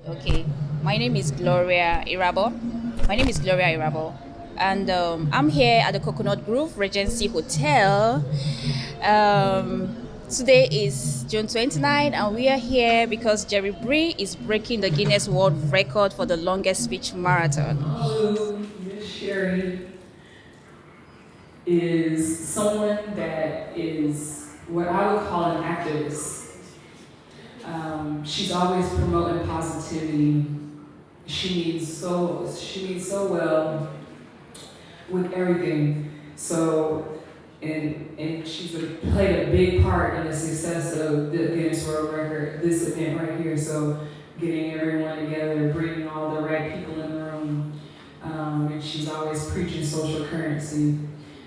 Okay, my name is Gloria Irabo. My name is Gloria Irabo, and I'm here at the Coconut Grove Regency Hotel. Today is June 29, and we are here because Jerri Bre is breaking the Guinness World Record for the longest speech marathon. Miss Sherry is someone that is what I would call an activist. She's always promoting positivity. She means so well with everything. So and played a big part in the success of the Guinness World Record, this event right here. So getting everyone together, bringing all the right people in the room, and she's always preaching social currency.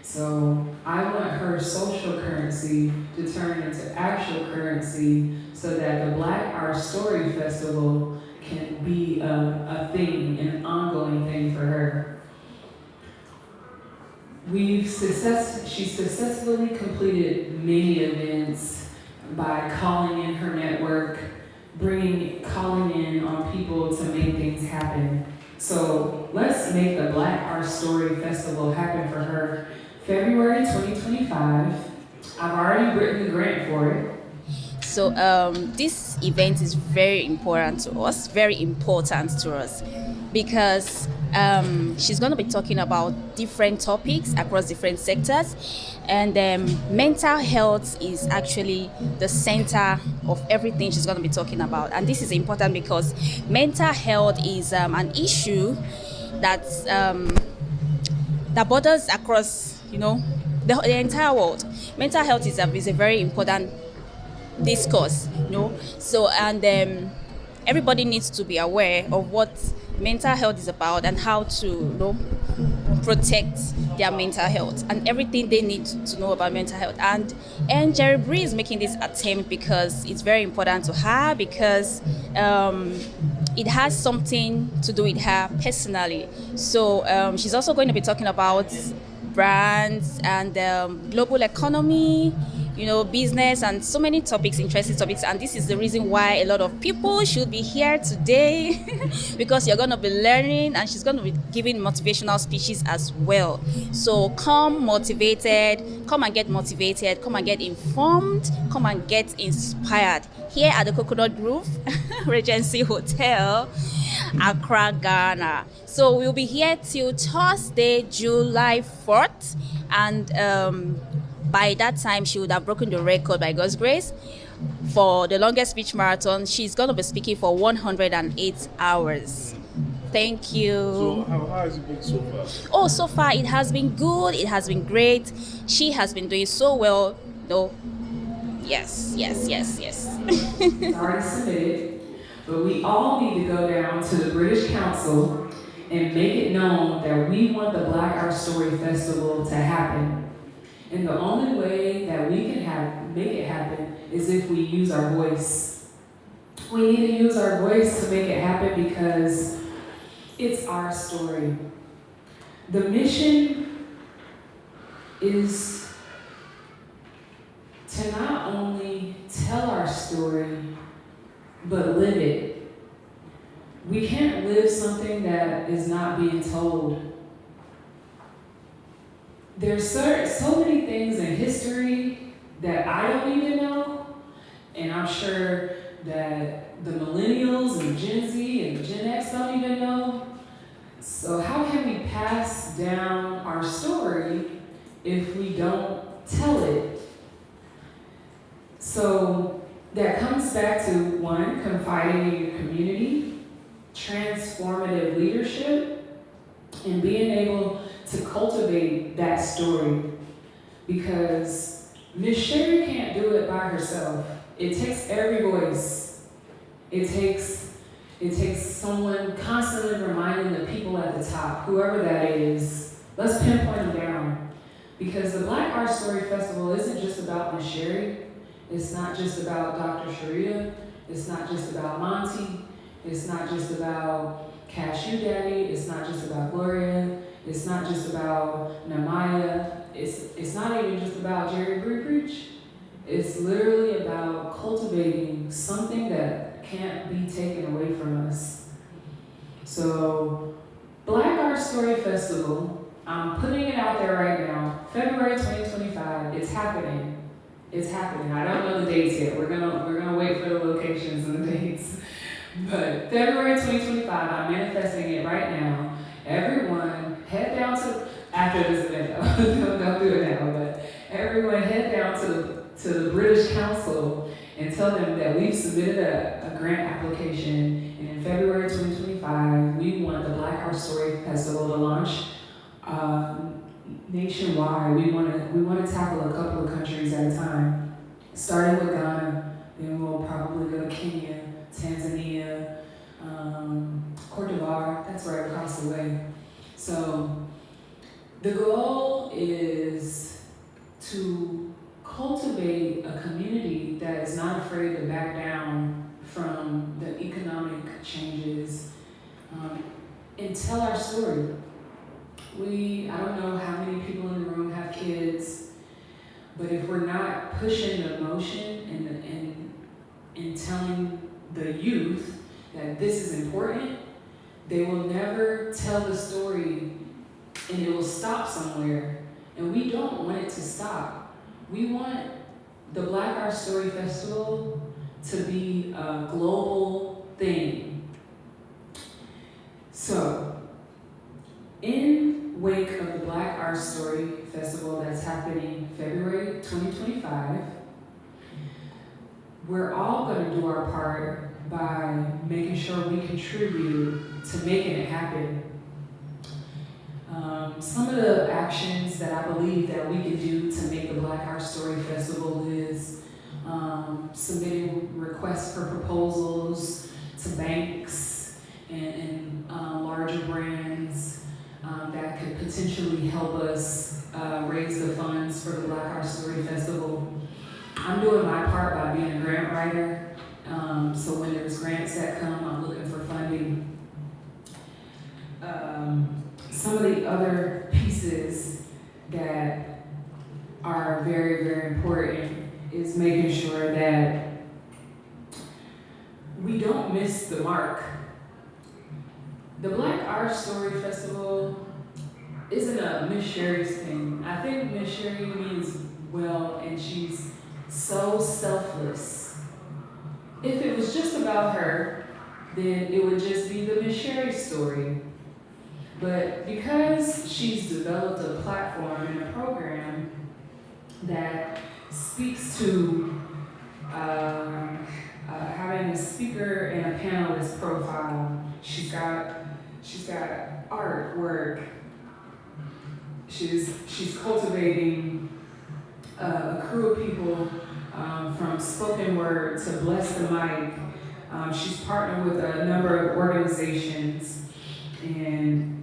So I want her social currency to turn into actual currency so that the Black Art Story Festival can be a thing, an ongoing thing for her. She successfully completed many events by calling in her network, calling in on people to make things happen. So let's make the Black Art Story Festival happen for her. February 2025. I've already written the grant for it. So this event is very important to us, because she's going to be talking about different topics across different sectors, and mental health is actually the center of everything she's going to be talking about. And this is important because mental health is an issue that's that borders across, the entire world. Mental health is a very important discourse, so, and everybody needs to be aware of what mental health is about and how to, protect their mental health and everything they need to know about mental health. And Jerri Bre is making this attempt because it's very important to her, because it has something to do with her personally. So she's also going to be talking about brands and global economy, business, and so many topics, interesting topics. And this is the reason why a lot of people should be here today because you're going to be learning, and she's going to be giving motivational speeches as well. So come motivated, come and get motivated, come and get informed, come and get inspired here at the Coconut Grove Regency Hotel, Accra, Ghana. So we'll be here till Thursday, July 4th, and by that time she would have broken the record by God's grace for the longest speech marathon. She's going to be speaking for 108 hours. Thank you. So how has it been so far? Oh, so far it has been good. It has been great. She has been doing so well. No. Yes, yes, yes, yes. It's already submitted, but we all need to go down to the British Council and make it known that we want the Black Art Story Festival to happen. And the only way that we can make it happen is if we use our voice. We need to use our voice to make it happen because it's our story. The mission is to not only tell our story, but live it. We can't live something that is not being told. There's so many things in history that I don't even know, and I'm sure that the millennials and Gen Z and Gen X don't even know. So how can we pass down our story if we don't tell it? So that comes back to one, confiding in your community, transformative leadership, and being able to cultivate that story, because Miss Sherry can't do it by herself. It takes every voice. It takes someone constantly reminding the people at the top, whoever that is. Let's pinpoint them down, because the Black Art Story Festival isn't just about Miss Sherry. It's not just about Dr. Sharia. It's not just about Monty. It's not just about Cashew Daddy. It's not just about Gloria. It's not just about Namaya. It's not even just about Jerri Bre Preach. It's literally about cultivating something that can't be taken away from us. So, Black Art Story Festival, I'm putting it out there right now. February 2025, it's happening. It's happening. I don't know the dates yet. We're gonna wait for the locations and the dates. But February 2025, I'm manifesting it right now. Everyone, head down to after this event. Don't do it now. But everyone, head down to the British Council and tell them that we've submitted a grant application. And in February 2025, we want the Black Art Story Festival to launch nationwide. We want to tackle a couple of countries at a time, starting with Ghana. Then we'll probably go to Kenya, Tanzania, Cote d'Ivoire. That's right across the way. So the goal is to cultivate a community that is not afraid to back down from the economic changes and tell our story. I don't know how many people in the room have kids, but if we're not pushing the emotion and telling the youth that this is important, they will never tell the story and it will stop somewhere. And we don't want it to stop. We want the Black Art Story Festival to be a global thing. So, in wake of the Black Art Story Festival that's happening February 2025, we're all going to do our part by making sure we contribute to making it happen. Some of the actions that I believe that we can do to make the Black Art Story Festival is submitting requests for proposals to banks and larger brands that could potentially help us raise the funds for the Black Art Story Festival. I'm doing my part by being a grant writer. So when there's grants that come, I'm looking for funding. Some of the other pieces that are very, very important is making sure that we don't miss the mark. The Black Art Story Festival isn't a Miss Sherry's thing. I think Miss Sherry means well, and she's so selfless. If it was just about her, then it would just be the Miss Sherry story. But because she's developed a platform and a program that speaks to having a speaker and a panelist profile, she's got artwork. She's cultivating a crew of people from spoken word to bless the mic. She's partnered with a number of organizations, and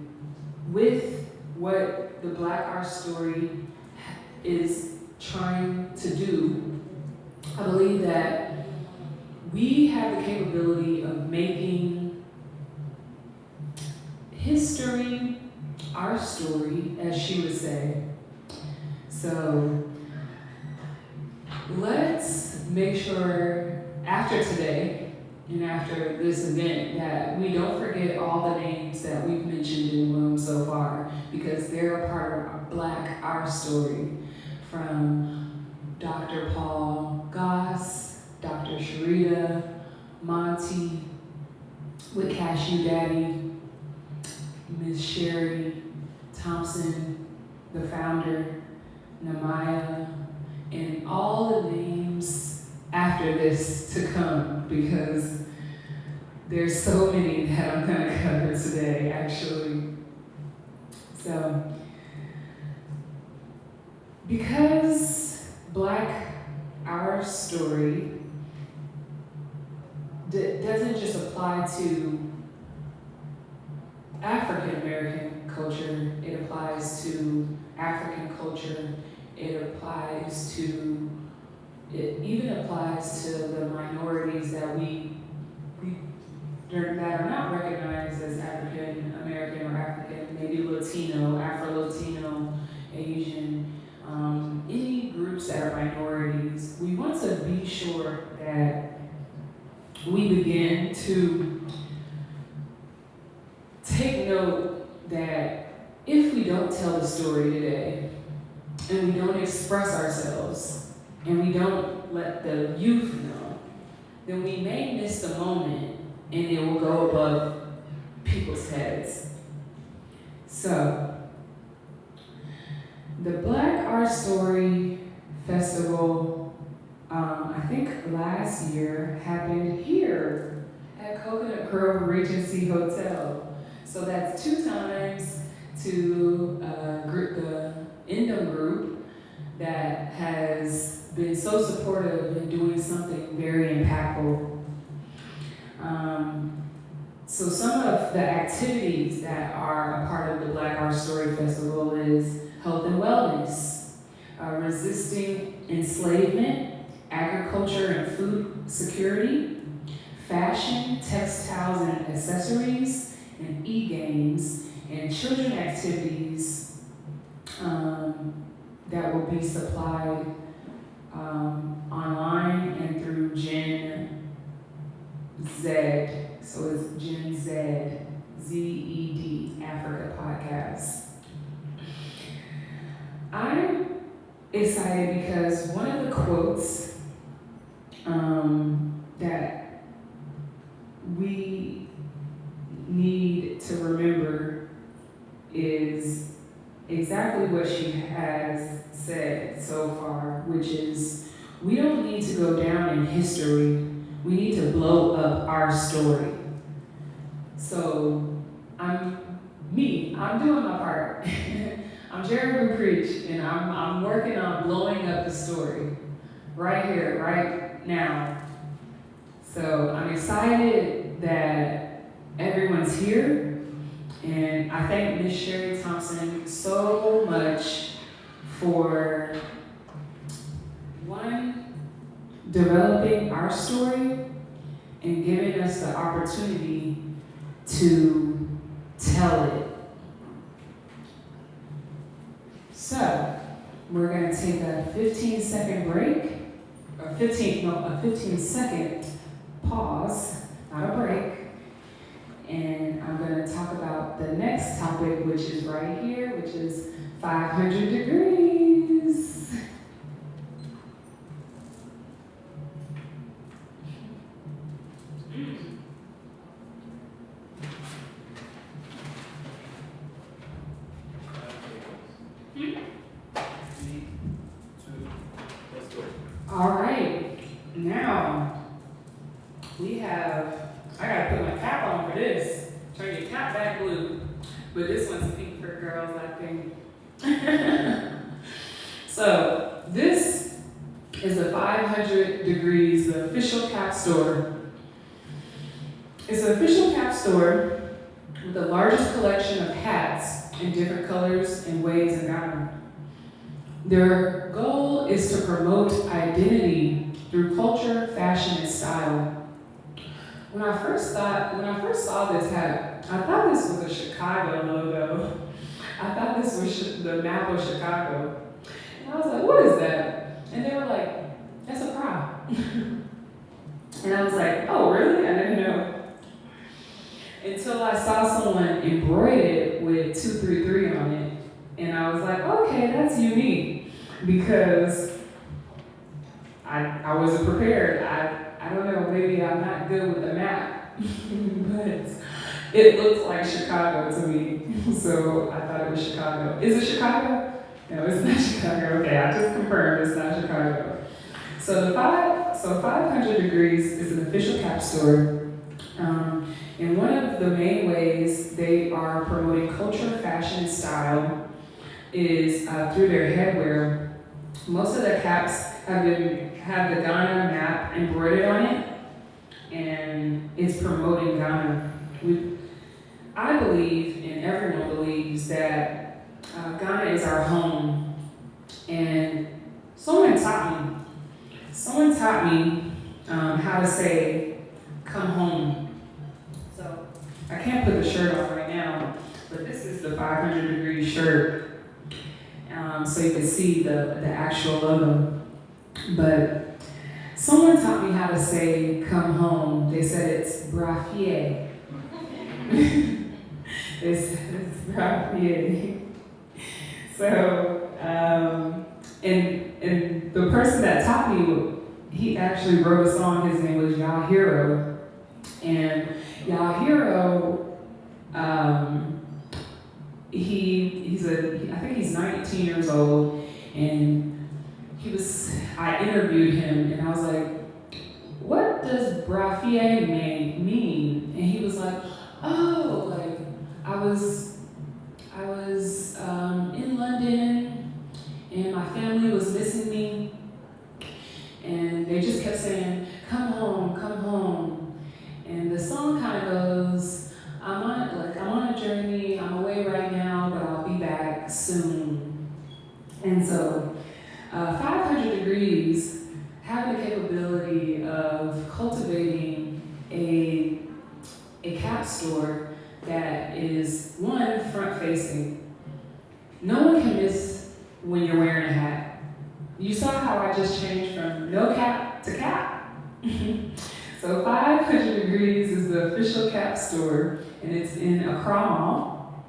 with what the Black Art Story is trying to do, I believe that we have the capability of making history our story, as she would say. So let's make sure after today and after this event that we don't forget all the names that we've mentioned in the room so far, because they're a part of our Black Art Story, from Dr. Paul Goss, Dr. Sharita, Monty, with Cashew Daddy, Ms. Sherry Thompson, the founder, Namaya, and all the names after this to come, because there's so many that I'm going to cover today, actually. So, because Black Our Story doesn't just apply to African American culture, it applies to African culture, it even applies to the minorities that that are not recognized as African American or African, maybe Latino, Afro-Latino, Asian, any groups that are minorities. We want to be sure that we begin to take note that if we don't tell the story today, and we don't express ourselves, and we don't let the youth know, then we may miss the moment and it will go above people's heads. So, the Black Art Story Festival, I think last year, happened here at Coconut Grove Regency Hotel. So that's 2 times to the Indom group that has been so supportive in doing something very impactful. So some of the activities that are a part of the Black Art Story Festival is health and wellness, resisting enslavement, agriculture and food security, fashion, textiles and accessories, and e-games, and children activities that will be supplied online and through Gen Z. So it's Gen Z, Z-E-D, Africa Podcast. I'm excited because one of the quotes that we need to remember is exactly what she has said so far, which is, we don't need to go down in history, we need to blow up our story. So, I'm doing my part. I'm Jerri Bre, and I'm working on blowing up the story right here, right now. So I'm excited that everyone's here, and I thank Ms. Sherry Thompson so much for, one, developing our story and giving us the opportunity to tell it. So, we're gonna take a 15-second break, a 15-second pause, not a break, and I'm gonna talk about the next topic, which is right here, which is 500 degrees. All right, now I gotta put my cap on for this. Turn your cap back blue, but this one's pink for girls, I think. So this is the 500 Degrees, the official cap store. It's an official cap store with the largest collection of hats in different colors and ways in Ghana. Their goal is to promote identity through culture, fashion, and style. When I first saw this hat, I thought this was a Chicago logo. I thought this was the map of Chicago. And I was like, what is that? And they were like, that's a prop. And I was like, oh, really? I didn't know. Until I saw someone embroider it with 233 on it. And I was like, okay, that's unique. Because I wasn't prepared. I don't know, maybe I'm not good with the map. But it looked like Chicago to me. So I thought it was Chicago. Is it Chicago? No, it's not Chicago. Okay, I just confirmed it's not Chicago. So 500 Degrees is an official cap store. And one of the main ways they are promoting culture, fashion, and style is through their headwear. Most of the caps have the Ghana map embroidered on it, and it's promoting Ghana. I believe, and everyone believes, that Ghana is our home. And someone taught me how to say, come home. So I can't put the shirt on right now, but this is the 500 Degree shirt. So you can see the actual logo. But Someone taught me how to say come home. They said it's brafier. They said it's brafier. So, and the person that taught me, he actually wrote a song. His name was Yahiro. And Yahiro, I think he's 19 years old, and I interviewed him, and I was like, what does brafier mean? And he was like, oh, like, I was in London, and my family was missing me, and they just kept saying, come home, come home. And the song kind of goes, I'm on a journey, I'm away right now, but I'll be back soon. And so 500 Degrees have the capability of cultivating a cap store that is, one, front-facing. No one can miss when you're wearing a hat. You saw how I just changed from no cap to cap. So 500 Degrees is the official cap store, and it's in Accra Mall,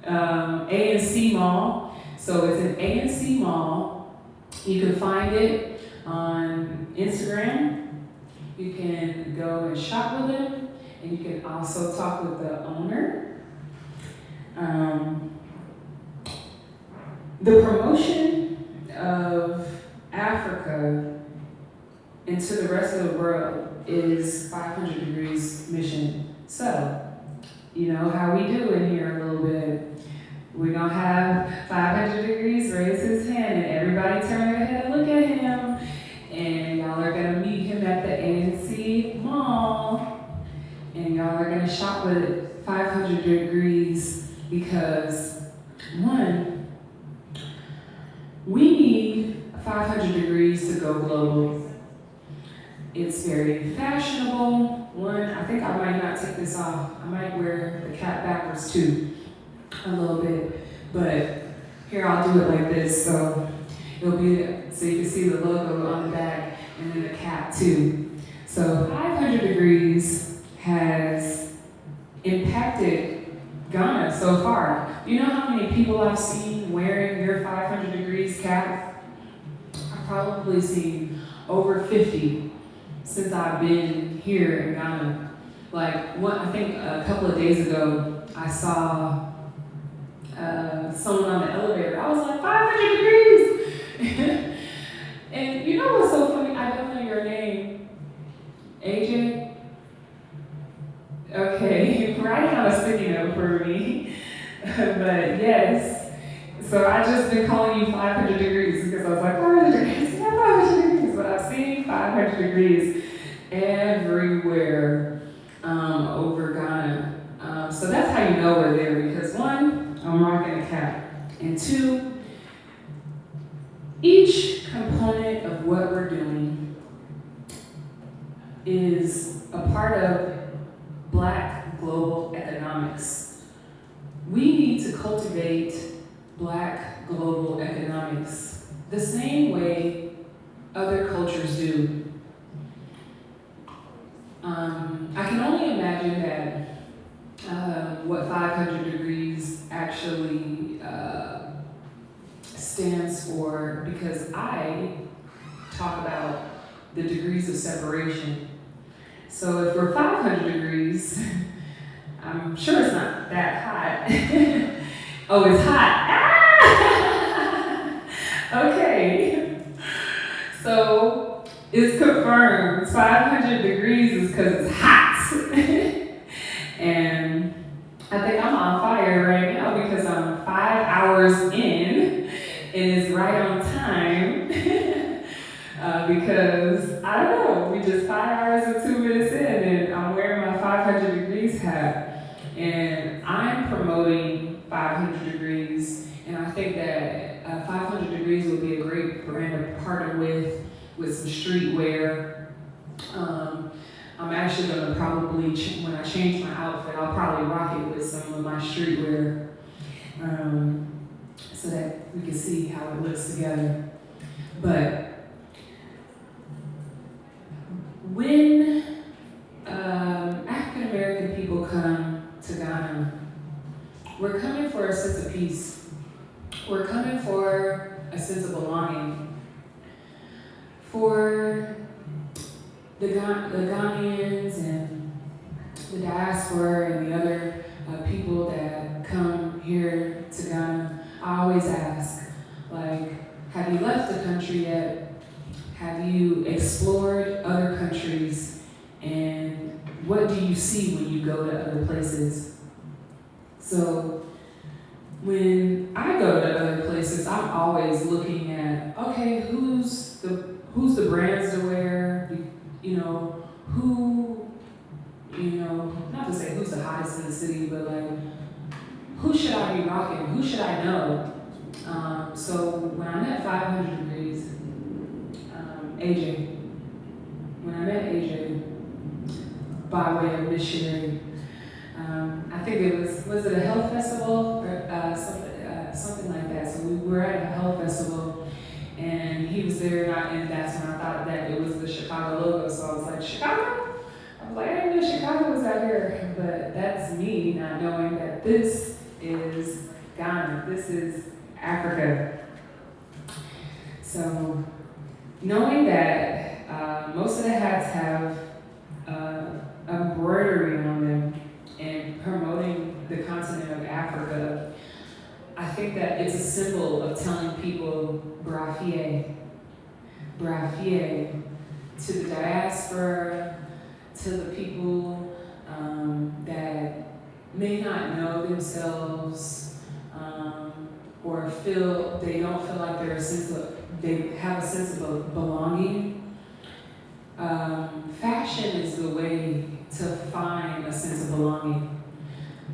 A&C Mall. So it's an A&C Mall. You can find it on Instagram. You can go and shop with them, and you can also talk with the owner. The promotion of Africa into the rest of the world is 500 Degrees mission. So, you know how we do in here a little bit. We're gonna have 500 Degrees raise his hand, and everybody turn their head and look at him. And y'all are gonna meet him at the ANC Mall, and y'all are gonna shop with 500 Degrees because, one, we need 500 Degrees to go global. It's very fashionable. One, I think I might not take this off. I might wear the cap backwards too, a little bit. But here, I'll do it like this, so it'll be, so you can see the logo on the back and then the cap too. So 500 Degrees has impacted Ghana so far. Do you know how many people I've seen wearing your 500 Degrees cap? I've probably seen over 50 since I've been here in Ghana. Like, I think a couple of days ago, I saw someone on the elevator. I was like, 500 Degrees! And you know what's so funny? I don't know your name. AJ? Okay, write down a sticky note for me. But yes, so I just been calling you 500 Degrees because I was like, 500 Degrees, yeah, 500 Degrees. But I've seen 500 Degrees everywhere over Ghana. So that's how you know we're there, because one, I'm rocking a cap. And two, each component of what we're doing is a part of Black global economics. We need to cultivate Black global economics the same way other cultures do. I can only imagine that what 500 Degrees actually stands for, because I talk about the degrees of separation. So if we're 500 degrees, I'm sure it's not that hot. Oh, it's hot. Ah! Okay. So it's confirmed. 500 degrees is because it's hot. And I think I'm on fire right now because I'm 5 hours in and it's right on time. Because, I don't know, we just 5 hours and 2 minutes in and I'm wearing my 500 Degrees hat. And I'm promoting 500 Degrees, and I think that 500 Degrees would be a great brand to partner with some streetwear. I'm actually going to probably, when I change my outfit, I'll probably rock it with some of my streetwear so that we can see how it looks together. But coming for a sense of belonging. For the Ghanaians and the diaspora and the other people that come here to Ghana, I always ask, like, have you left the country yet? Have you explored other countries? And what do you see when you go to other places? So when I go to other places, I'm always looking at, okay, who's the brands to wear? You know, not to say who's the hottest in the city, but like, who should I be rocking? Who should I know? So when I met 500 Degrees, AJ, when I met AJ, by way of missionary, I think it was it a health festival or something like that. So we were at a health festival, and he was there, and that's when I thought that it was the Chicago logo. So I was like, Chicago? I was like, I didn't know Chicago was out here, but that's me not knowing that this is Ghana, this is Africa. So knowing that most of the hats have embroidery on them and promoting the continent of Africa, I think that it's a symbol of telling people brafie to the diaspora, to the people that may not know themselves or they don't feel like they have a sense of belonging. Fashion is the way to find a sense of belonging.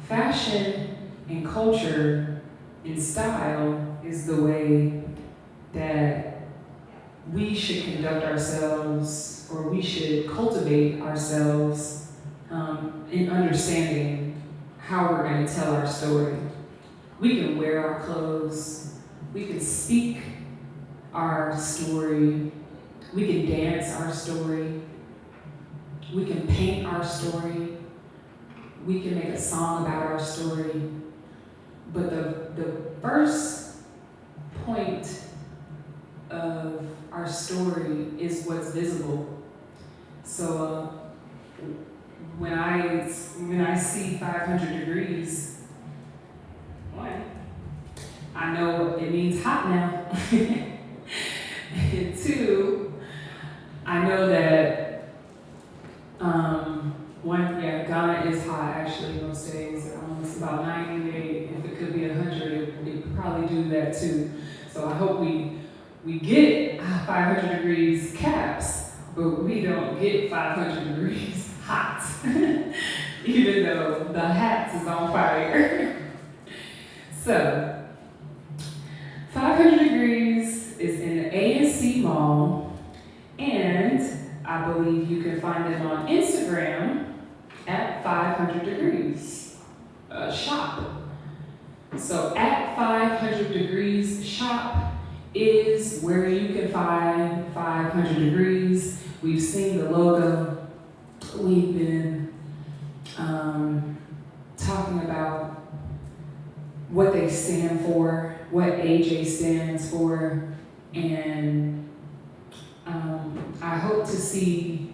Fashion and culture and style is the way that we should conduct ourselves, or we should cultivate ourselves in understanding how we're going to tell our story. We can wear our clothes, we can speak our story, we can dance our story, we can paint our story, we can make a song about our story. But the first point of our story is what's visible. So when I see 500 Degrees, one, I know it means hot now. And two, I know that Ghana is hot actually most days. It's about 98. If it could be 100, it could probably do that too. So I hope we get 500 degrees caps, but we don't get 500 degrees hot, even though the hats is on fire. So 500 Degrees is in the ANC Mall, and I believe you can find them on Instagram at 500 Degrees Shop. So at 500 Degrees Shop is where you can find 500 Degrees. We've seen the logo. We've been talking about what they stand for, what AJ stands for, and I hope to see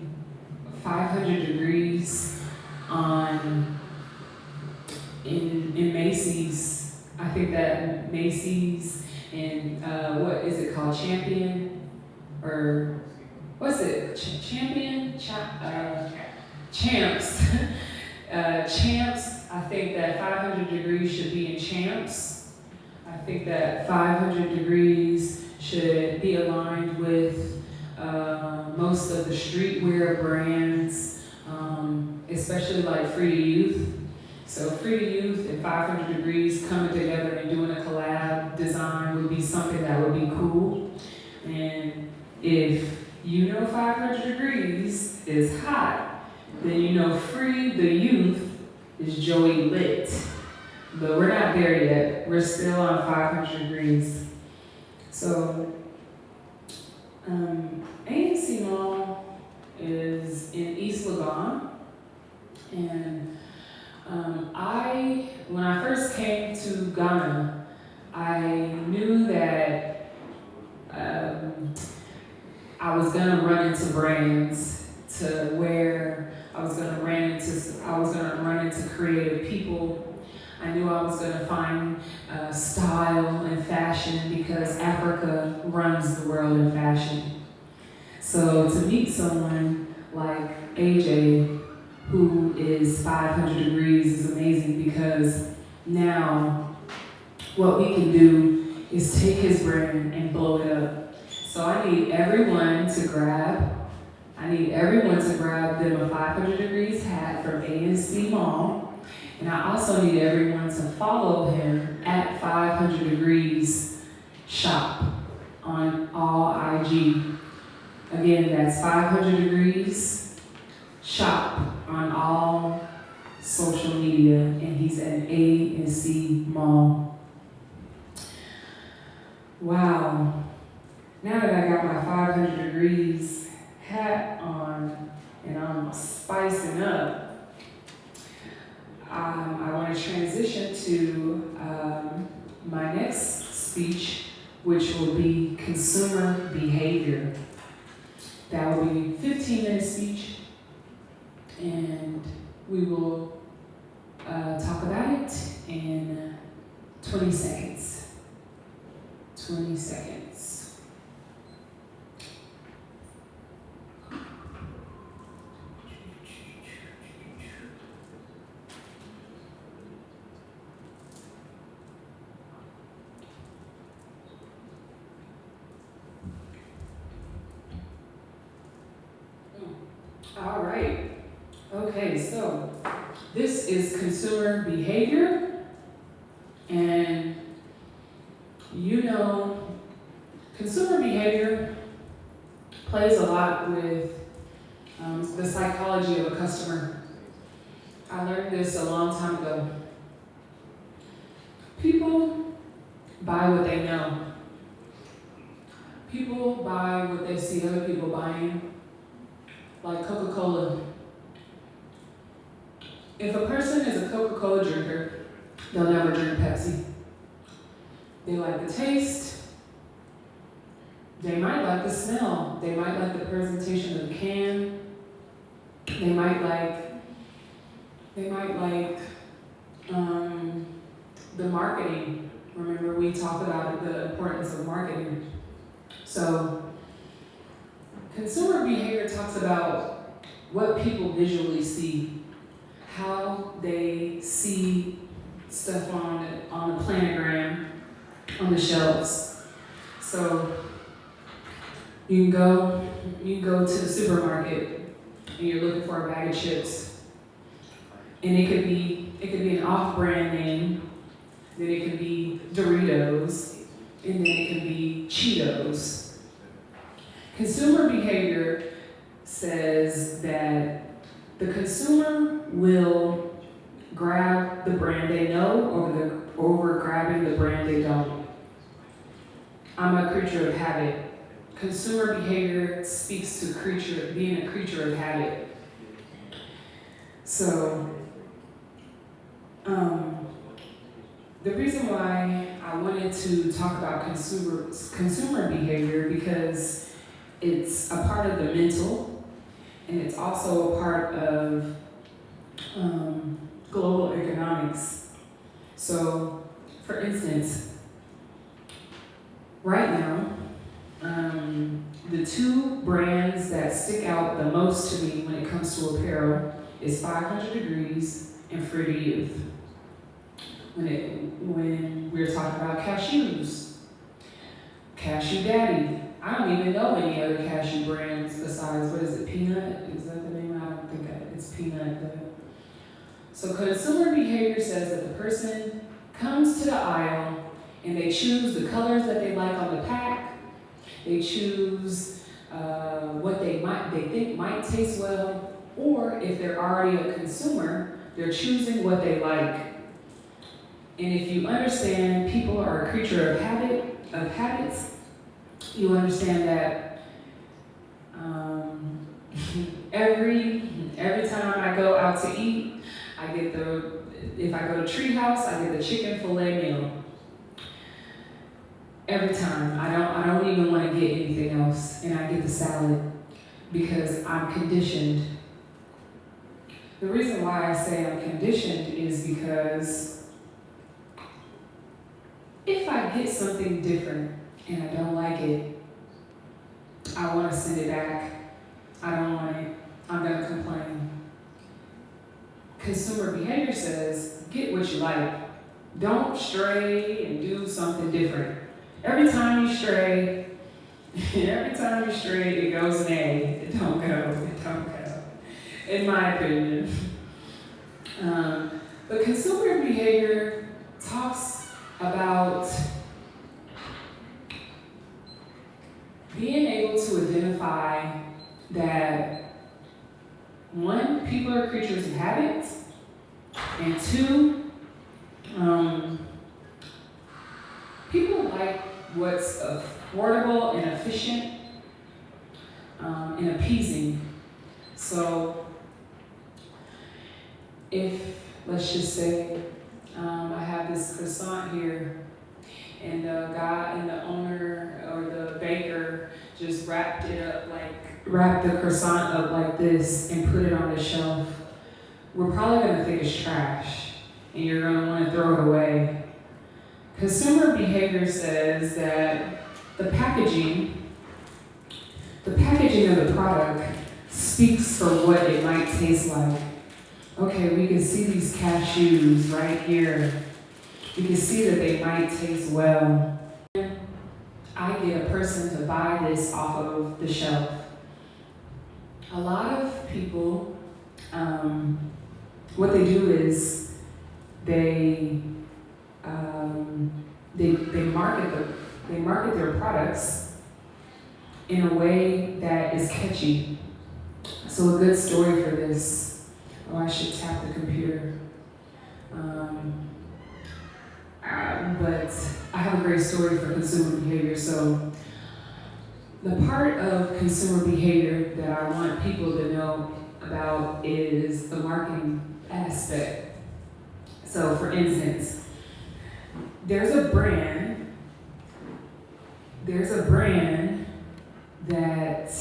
500 Degrees in Macy's. I think that Macy's and what is it called, Champion, or what's it, Champs. Champs, I think that 500 Degrees should be in Champs. I think that 500 Degrees should be aligned with most of the streetwear brands, especially like Free to Youth. So Free to Youth and 500 Degrees coming together and doing a collab design would be something that would be cool. And if you know 500 Degrees is hot, then you know Free the Youth is Joey Lit. But we're not there yet. We're still on 500 Degrees. So ANC Mall is in East Legon, and when I first came to Ghana, I knew that I was gonna run into brands to where I was gonna run into creative people. I knew I was gonna find style and fashion because Africa runs the world in fashion. So to meet someone like AJ, who is 500 degrees, is amazing because now what we can do is take his brand and blow it up. So I need everyone to grab them a 500 degrees hat from ANC Mall. And I also need everyone to follow him at 500 degrees shop on all IG. Again, that's 500 degrees shop on all social media, and he's at ANC Mall. Wow. Now that I got my 500 degrees hat on and I'm spicing up, I want to transition to my next speech, which will be consumer behavior. That will be a 15-minute speech, and we will talk about it in 20 seconds. 20 seconds. All right. Okay, so this is consumer behavior, and you know, consumer behavior plays a lot with the psychology of a customer. I learned this a long time ago. People buy what they know. People buy what they see other people buying. Like Coca-Cola. If a person is a Coca-Cola drinker, they'll never drink Pepsi. They like the taste. They might like the smell. They might like the presentation of the can. They might like the marketing. Remember, we talked about the importance of marketing. So consumer behavior talks about what people visually see, how they see stuff on the planogram, on the shelves. So you can go to the supermarket and you're looking for a bag of chips, and it could be an off-brand name, then it could be Doritos, and then it could be Cheetos. Consumer behavior says that the consumer will grab the brand they know over grabbing the brand they don't. I'm a creature of habit. Consumer behavior speaks to being a creature of habit. So, the reason why I wanted to talk about consumer behavior, because it's a part of the mental, and it's also a part of global economics. So, for instance, right now, the two brands that stick out the most to me when it comes to apparel is 500 Degrees and Fruity Youth. When we're talking about cashews, Cashew Daddy. I don't even know any other cashew brands besides, what is it, Peanut? Is that the name? I don't think it's Peanut. So consumer behavior says that the person comes to the aisle and they choose the colors that they like on the pack. They choose what they think might taste well, or if they're already a consumer, they're choosing what they like. And if you understand people are a creature of habits, you understand that every time I go out to eat, if I go to Treehouse, I get the chicken filet meal. Every time. I don't even want to get anything else, and I get the salad because I'm conditioned. The reason why I say I'm conditioned is because if I get something different and I don't like it, I want to send it back. I don't want it. I'm going to complain. Consumer behavior says, get what you like. Don't stray and do something different. Every time you stray, it goes an A. It don't go. In my opinion. But consumer behavior talks about being able to identify that, one, people are creatures of habit, and two, people like what's affordable and efficient and appeasing. So if, let's just say, I have this croissant here, and the guy and the owner or the baker just wrapped the croissant up like this and put it on the shelf, we're probably gonna think it's trash, and you're gonna wanna throw it away. Consumer behavior says that the packaging of the product speaks for what it might taste like. Okay, we can see these cashews right here. We can see that they might taste well. I get a person to buy this off of the shelf. A lot of people, what they do is they market their products in a way that is catchy. So a good story for this. Oh, I should tap the computer. But I have a great story for consumer behavior. So the part of consumer behavior that I want people to know about is the marketing aspect. So for instance, there's a brand that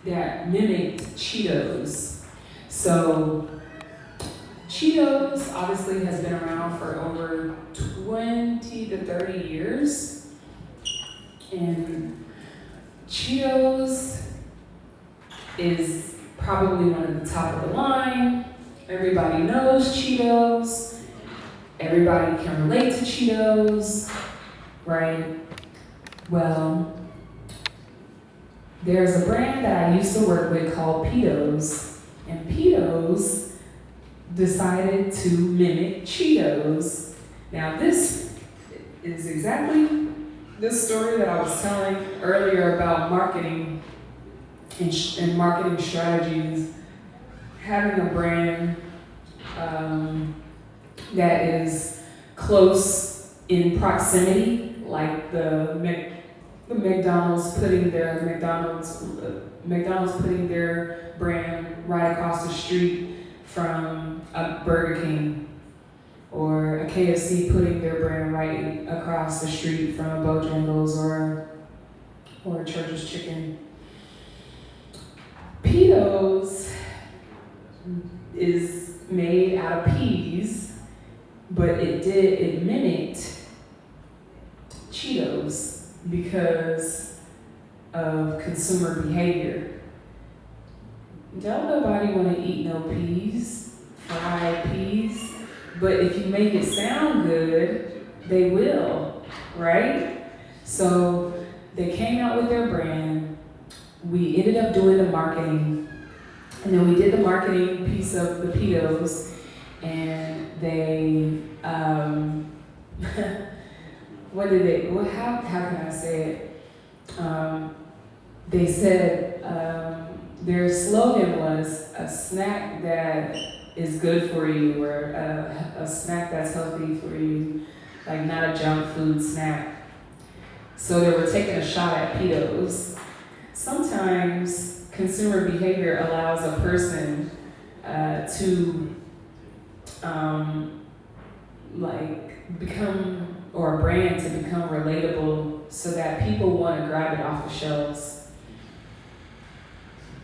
that mimicked Cheetos. So Cheetos obviously has been around for over 20 to 30 years. And Cheetos is probably one of the top of the line. Everybody knows Cheetos. Everybody can relate to Cheetos, right? Well, there's a brand that I used to work with called Peetos, and Peetos decided to mimic Cheetos. Now this is exactly the story that I was telling earlier about marketing and marketing strategies. Having a brand that is close in proximity, like the McDonald's putting their brand right across the street from a Burger King, or a KFC putting their brand right across the street from a Bojangles or Church's Chicken. Peetos is made out of peas, but it mimicked Cheetos because of consumer behavior. Don't nobody want to eat no peas, fried peas, but if you make it sound good, they will, right? So they came out with their brand. We ended up doing the marketing, and then we did the marketing piece of the Peetos, and they, how can I say it? They said their slogan was a snack that is good for you, or a snack that's healthy for you, like not a junk food snack. So they were taking a shot at Peetos. Sometimes consumer behavior allows a person to like become, or a brand to become relatable so that people want to grab it off the shelves.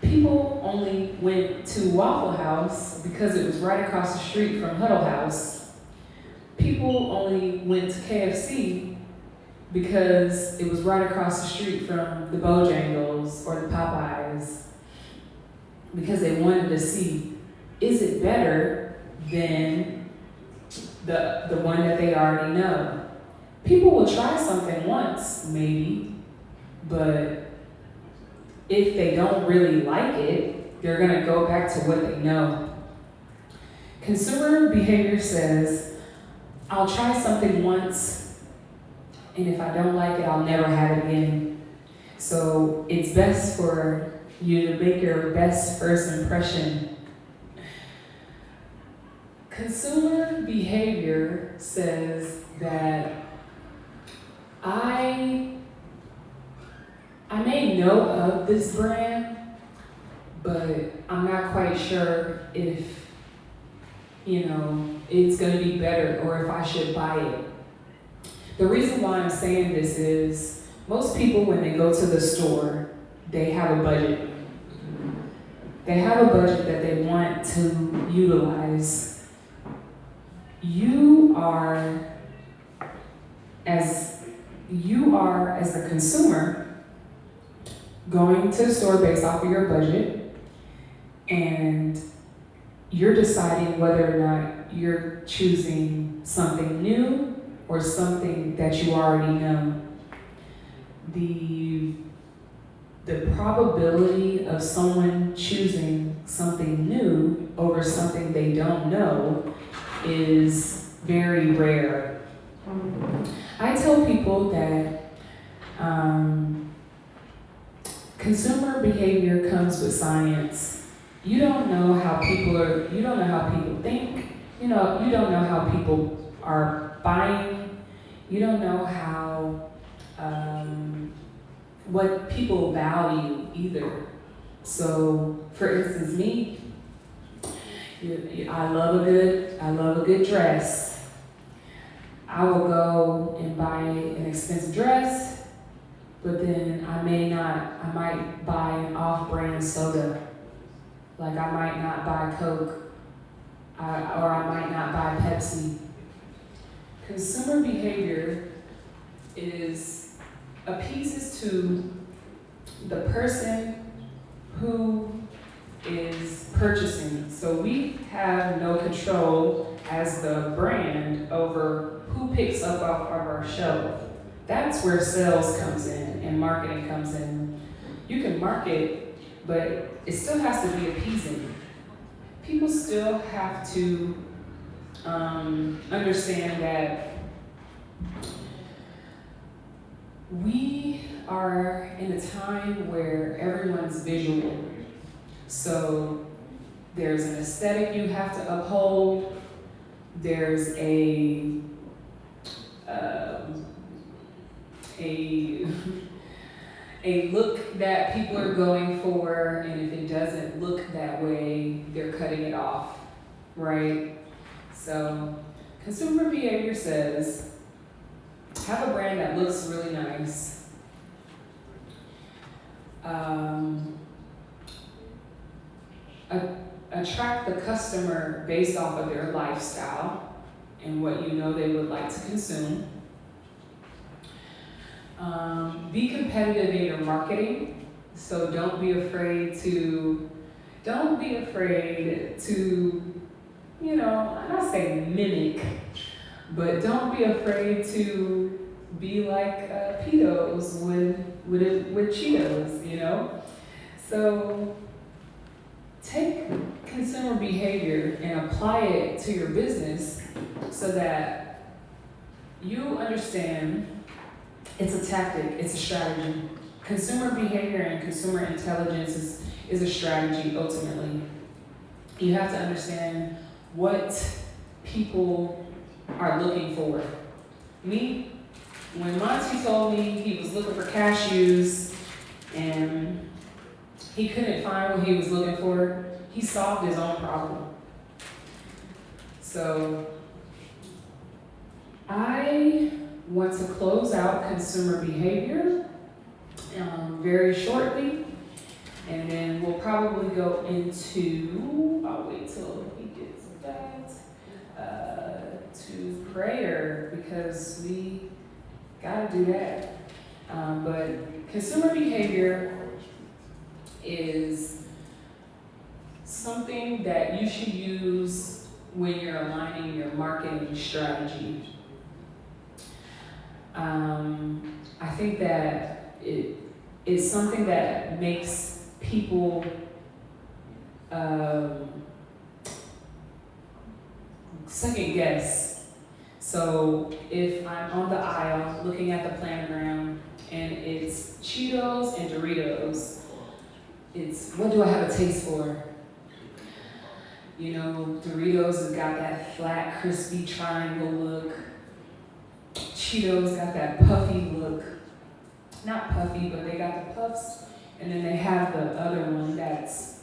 People only went to Waffle House because it was right across the street from Huddle House. People only went to KFC because it was right across the street from the Bojangles or the Popeyes, because they wanted to see, is it better than the one that they already know? People will try something once, maybe, but if they don't really like it, they're gonna go back to what they know. Consumer behavior says, I'll try something once, and if I don't like it, I'll never have it again. So it's best for you to make your best first impression. Consumer behavior says that I may know of this brand, but I'm not quite sure if, it's gonna be better or if I should buy it. The reason why I'm saying this is most people, when they go to the store, they have a budget. They have a budget that they want to utilize. You are, as the consumer, going to the store based off of your budget, and you're deciding whether or not you're choosing something new or something that you already know. The probability of someone choosing something new over something they don't know is very rare. I tell people that consumer behavior comes with science. You don't know how people think. You don't know how people are buying. You don't know how what people value either. So, for instance, me, I love a good dress. I will go and buy an expensive dress, but then I might buy an off-brand soda. Like I might not buy Coke, or I might not buy Pepsi. Consumer behavior appeases to the person who is purchasing. So we have no control as the brand over who picks up off of our shelf. That's where sales comes in and marketing comes in. You can market, but it still has to be appeasing. People still have to understand that we are in a time where everyone's visual. So there's an aesthetic you have to uphold. There's a look that people are going for, and if it doesn't look that way, they're cutting it off, right? So consumer behavior says, have a brand that looks really nice. Attract the customer based off of their lifestyle and what you know they would like to consume. Be competitive in your marketing, so don't be afraid to, I'm not saying mimic, but don't be afraid to be like pedos with Cheetos, So take consumer behavior and apply it to your business so that you understand it's a tactic, it's a strategy. Consumer behavior and consumer intelligence is a strategy ultimately. You have to understand what people are looking for. Me, when Monty told me he was looking for cashews and he couldn't find what he was looking for, he solved his own problem. So I want to close out consumer behavior very shortly, and then we'll probably go into, I'll wait till he gets that, to prayer, because we gotta do that. But consumer behavior is something that you should use when you're aligning your marketing strategy. I think that it is something that makes people second guess. So if I'm on the aisle looking at the planogram and it's Cheetos and Doritos, it's what do I have a taste for? You know, Doritos has got that flat, crispy triangle look. Cheetos got that puffy look. Not puffy, but they got the puffs. And then they have the other one that's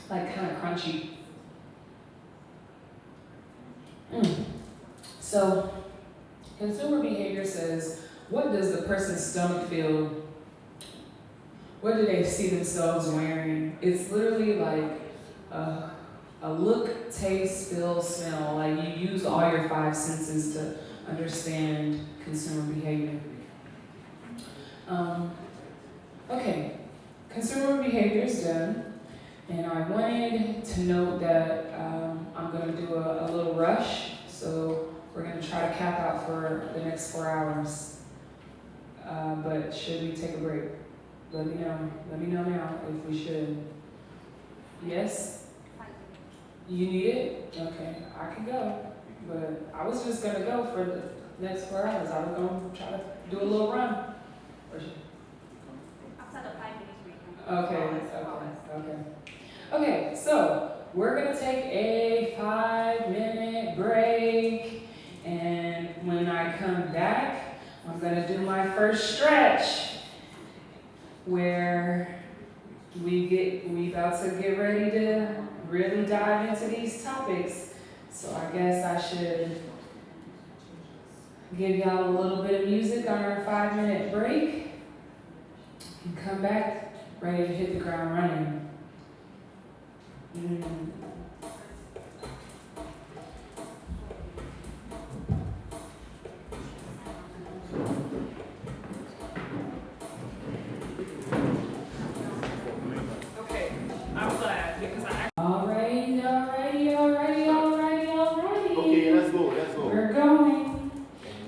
like kind of crunchy. So, consumer behavior says, what does the person's stomach feel? What do they see themselves wearing? It's literally like a look, taste, feel, smell. Like you use all your five senses to understand consumer behavior. Okay, consumer behavior is done, and I wanted to note that I'm going to do a little rush, so we're going to try to cap out for the next 4 hours. But should we take a break? Let me know. Let me know now if we should. Yes? You need it? Okay, I can go. But I was just going to go for the next 4 hours. I was going to try to do a little run. After the 5 minutes break. Okay, so we're going to take a 5-minute break. And when I come back, I'm going to do my first stretch where we about to get ready to really dive into these topics. So I guess I should give y'all a little bit of music on our 5-minute break and come back ready to hit the ground running. Okay, I'm glad because Alrighty. Okay, let's go. We're going.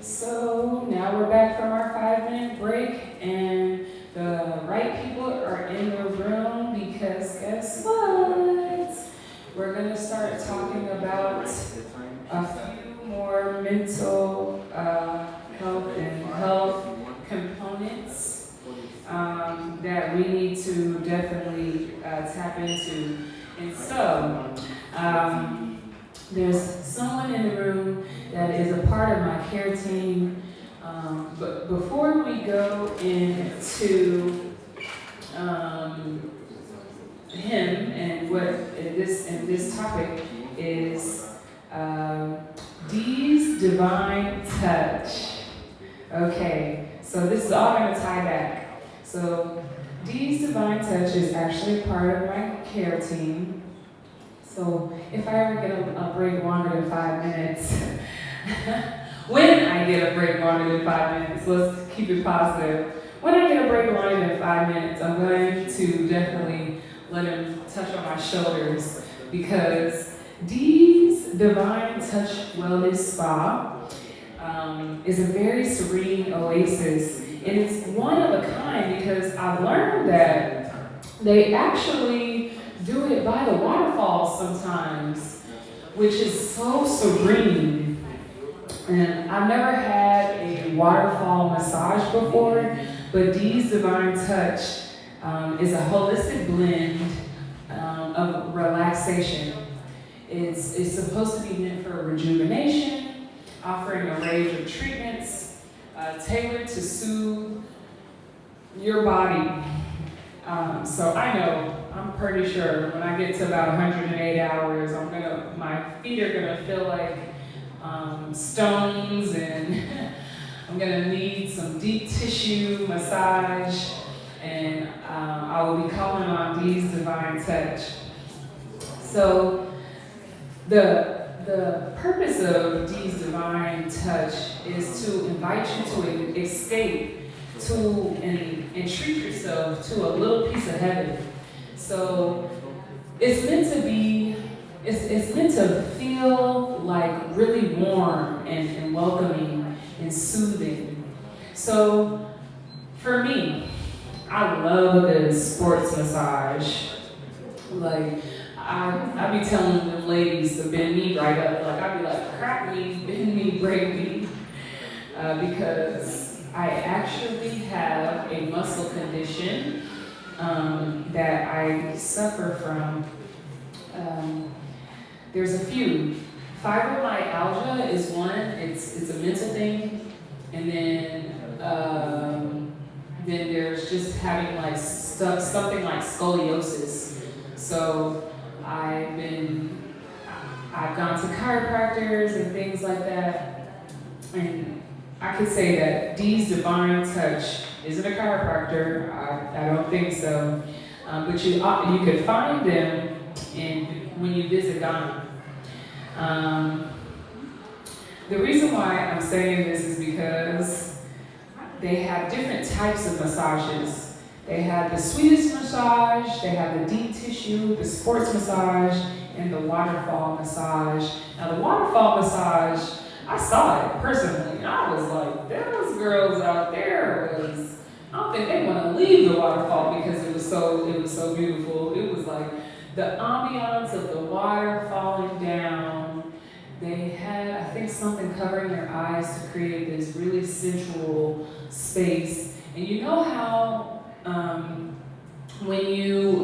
So now we're back from our 5-minute break, and the right people are in the room because guess what? We're going to start talking about a few more mental health and health components that we need to definitely tap into. And so, there's someone in the room that is a part of my care team. But before we go into him and what this topic is, Dee's Divine Touch. Okay, so this is all going to tie back. So Dee's Divine Touch is actually part of my care team. So if I ever get a break longer than 5 minutes, when I get a break longer than 5 minutes, let's keep it positive. When I get a break longer than 5 minutes, I'm going to definitely let him touch on my shoulders, because Dee's Divine Touch Wellness Spa is a very serene oasis. And it's one of a kind because I've learned that they actually do it by the waterfall sometimes, which is so serene. And I've never had a waterfall massage before, but Dee's Divine Touch is a holistic blend of relaxation. It's supposed to be meant for rejuvenation, offering a range of treatments tailored to soothe your body. So I know, I'm pretty sure when I get to about 108 hours, my feet are gonna feel like stones, and gonna need some deep tissue massage, and I will be calling on Dee's Divine Touch. So the purpose of Dee's Divine Touch is to invite you to escape to and treat yourself to a little piece of heaven. So it's meant to be, it's meant to feel like really warm and welcoming and soothing. So for me, I love the sports massage. Like, I be telling the ladies to bend me right up. Like, I be like, crack me, bend me, break me. Because I actually have a muscle condition that I suffer from. There's a few. Fibromyalgia is one. It's a mental thing, and then there's just having like something like scoliosis. So I've gone to chiropractors and things like that, and I could say that Dee's Divine Touch isn't a chiropractor. I don't think so, but you could find them when you visit Ghana. The reason why I'm saying this is because they have different types of massages. They have the sweetest massage, they have the deep tissue, the sports massage, and the waterfall massage. Now the waterfall massage, I saw it personally, and I was like, those girls out there I don't think they want to leave the waterfall because it was so beautiful. It was like the ambiance of the water falling down. They had, I think, something covering their eyes to create this really sensual space. And you know how when you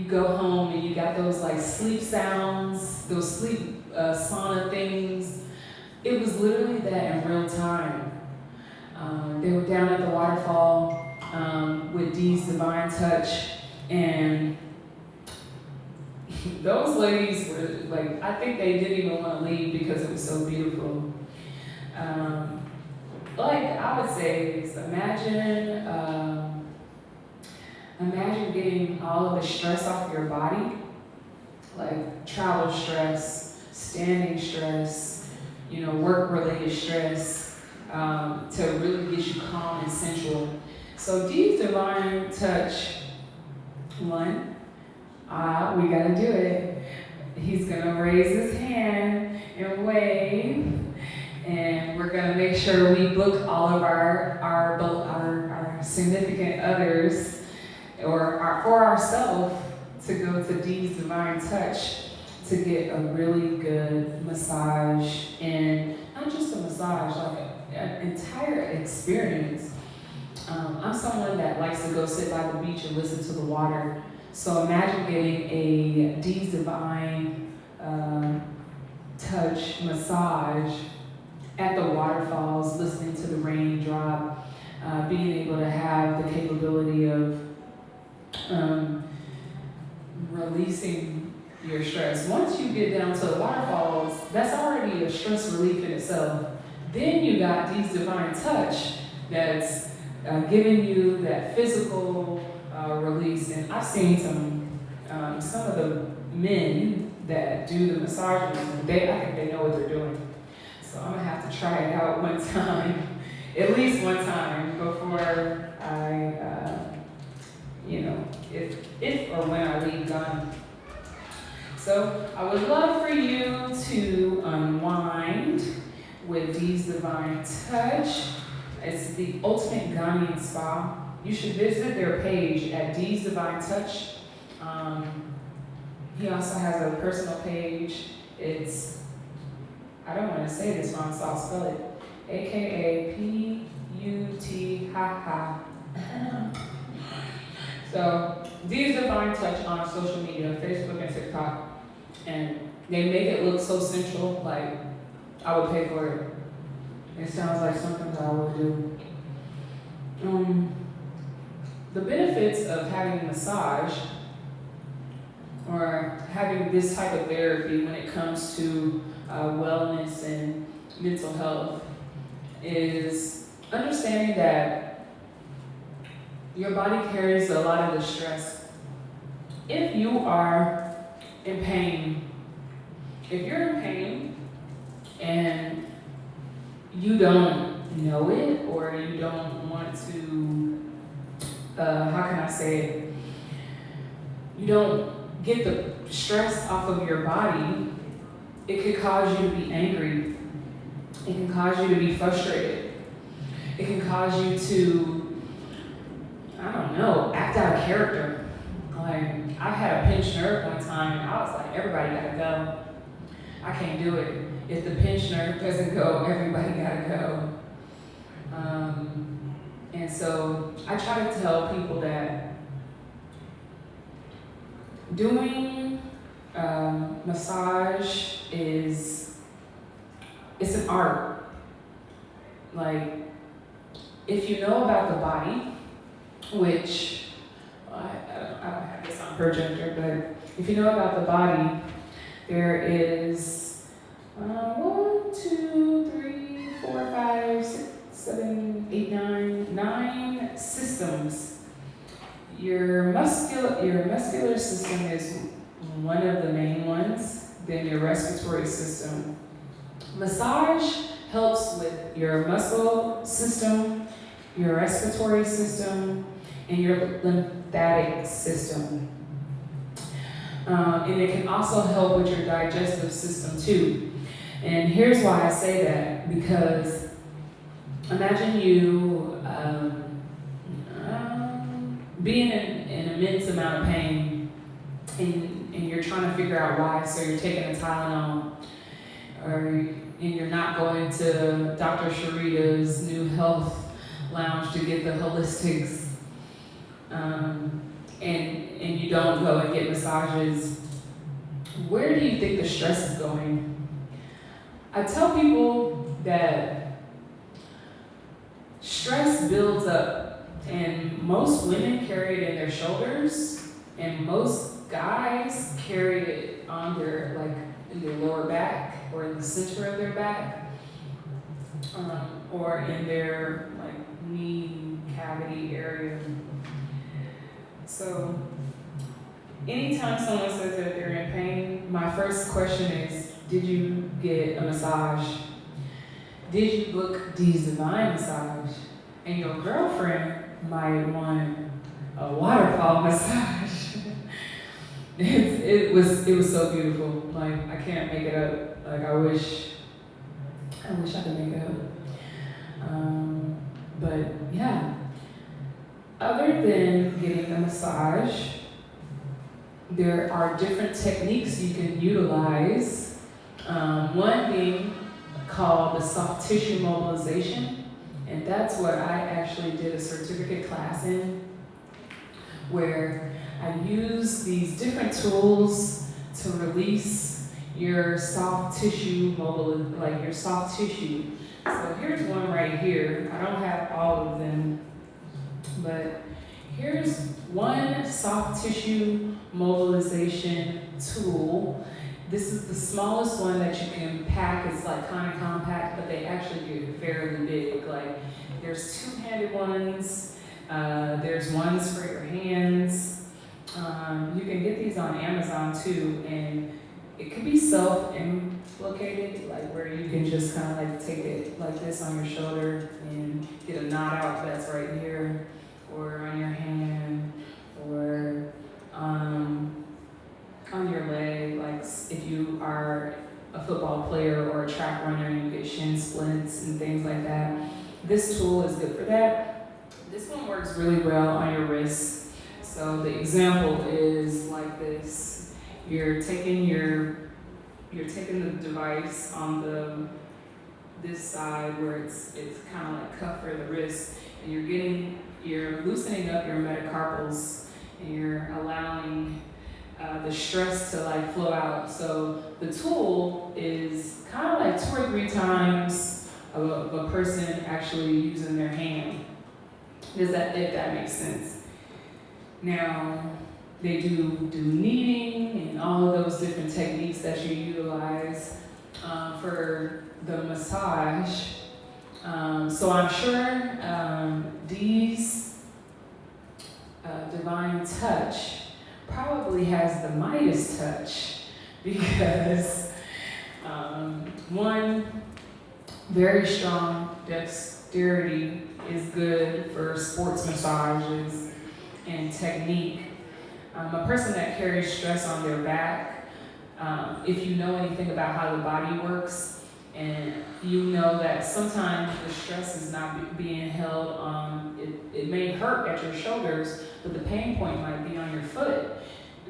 go home and you got those like sleep sounds, those sleep sauna things, it was literally that in real time. They were down at the waterfall with Dee's Divine Touch, and those ladies were like, I think they didn't even want to leave because it was so beautiful. Like I would say, is imagine getting all of the stress off your body, like travel stress, standing stress, work-related stress, to really get you calm and sensual. So Dee's Divine Touch, one, we gotta do it. He's gonna raise his hand and wave, and we're gonna make sure we book all of our significant others or for ourselves to go to Dee's Divine Touch to get a really good massage, and not just a massage, like an entire experience. I'm someone that likes to go sit by the beach and listen to the water. So imagine getting a Dee's Divine Touch massage at the waterfalls, listening to the rain drop, being able to have the capability of releasing your stress. Once you get down to the waterfalls, that's already a stress relief in itself. Then you got Dee's Divine Touch that's giving you that physical release. And I've seen some of the men that do the massages, and I think they know what they're doing. So I'm gonna have to try it out one time, at least one time before I, if or when I leave Ghana. So I would love for you to unwind with Dee's Divine Touch. It's the ultimate Ghanaian spa. You should visit their page at Dee's Divine Touch. He also has a personal page. It's, I don't want to say this wrong, so I'll spell it. AKAPUT, ha. So, Dee's Divine Touch on social media, Facebook and TikTok. And they make it look so sensual, like I would pay for it. It sounds like something that I would do. The benefits of having a massage or having this type of therapy when it comes to wellness and mental health is understanding that your body carries a lot of the stress. If you are in pain, if you're in pain and you don't know it, or you don't want to, how can I say it? You don't get the stress off of your body, it could cause you to be angry. It can cause you to be frustrated. It can cause you to, I don't know, act out of character. Like, I had a pinched nerve one time, and I was like, everybody gotta go. I can't do it. If the pinched nerve doesn't go, everybody gotta go. And so I try to tell people that doing massage it's an art. Like, if you know about the body, which I don't have this on projector, but if you know about the body, there is 1, 2, 3, 4, 5, 6, 7, 8, 9 systems. Your muscular system is one of the main ones, then your respiratory system. Massage helps with your muscle system, your respiratory system, and your lymphatic system. And it can also help with your digestive system too. And here's why I say that, because imagine you being in an immense amount of pain, and you're trying to figure out why, so you're taking a Tylenol, and you're not going to Dr. Sharita's new health lounge to get the holistics, and you don't go and get massages. Where do you think the stress is going? I tell people that stress builds up, and most women carry it in their shoulders, and most guys carry it on their, like, in their lower back, or in the center of their back, or in their, like, knee cavity area. So anytime someone says that they're in pain, my first question is, did you get a massage? Did you book Dee's Divine massage? And your girlfriend might want a waterfall massage. It was so beautiful. Like, I can't make it up. Like, I wish I could make it up. But yeah, other than getting a massage, there are different techniques you can utilize. One being called the soft tissue mobilization, and that's what I actually did a certificate class in, where I use these different tools to release your soft tissue your soft tissue. So here's one right here. I don't have all of them, but here's one soft tissue mobilization tool. This is the smallest one that you can pack. It's like kind of compact, but they actually get fairly big. Like, there's two-handed ones. There's ones for your hands. You can get these on Amazon too, and it could be self-implicated, like where you can just kind of like take it like this on your shoulder and get a knot out that's right here, or on your hand, or on your leg, like if you are a football player or a track runner and you get shin splints and things like that. This tool is good for that. This one works really well on your wrist. So the example is like this. You're taking the device on this side where it's kind of like cupped for the wrist, and you're loosening up your metacarpals, and you're allowing the stress to like flow out. So the tool is kind of like 2 or 3 times of a person actually using their hand. If that makes sense? Now, They do kneading and all of those different techniques that you utilize for the massage. So I'm sure Dee's Divine Touch probably has the Midas touch because one, very strong dexterity is good for sports massages and technique. A person that carries stress on their back, if you know anything about how the body works, and you know that sometimes the stress is not being held on, it may hurt at your shoulders, but the pain point might be on your foot,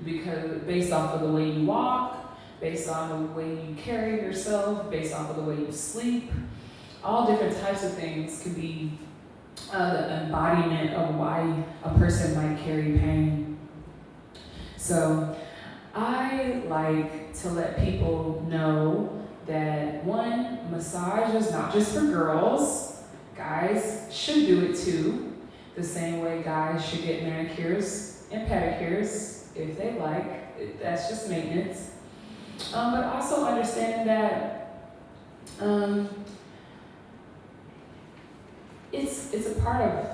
because based off of the way you walk, based on the way you carry yourself, based off of the way you sleep, all different types of things can be the embodiment of why a person might carry pain. So I like to let people know that one, massage is not just for girls. Guys should do it too, the same way guys should get manicures and pedicures if they like. That's just maintenance. But also understand that it's a part of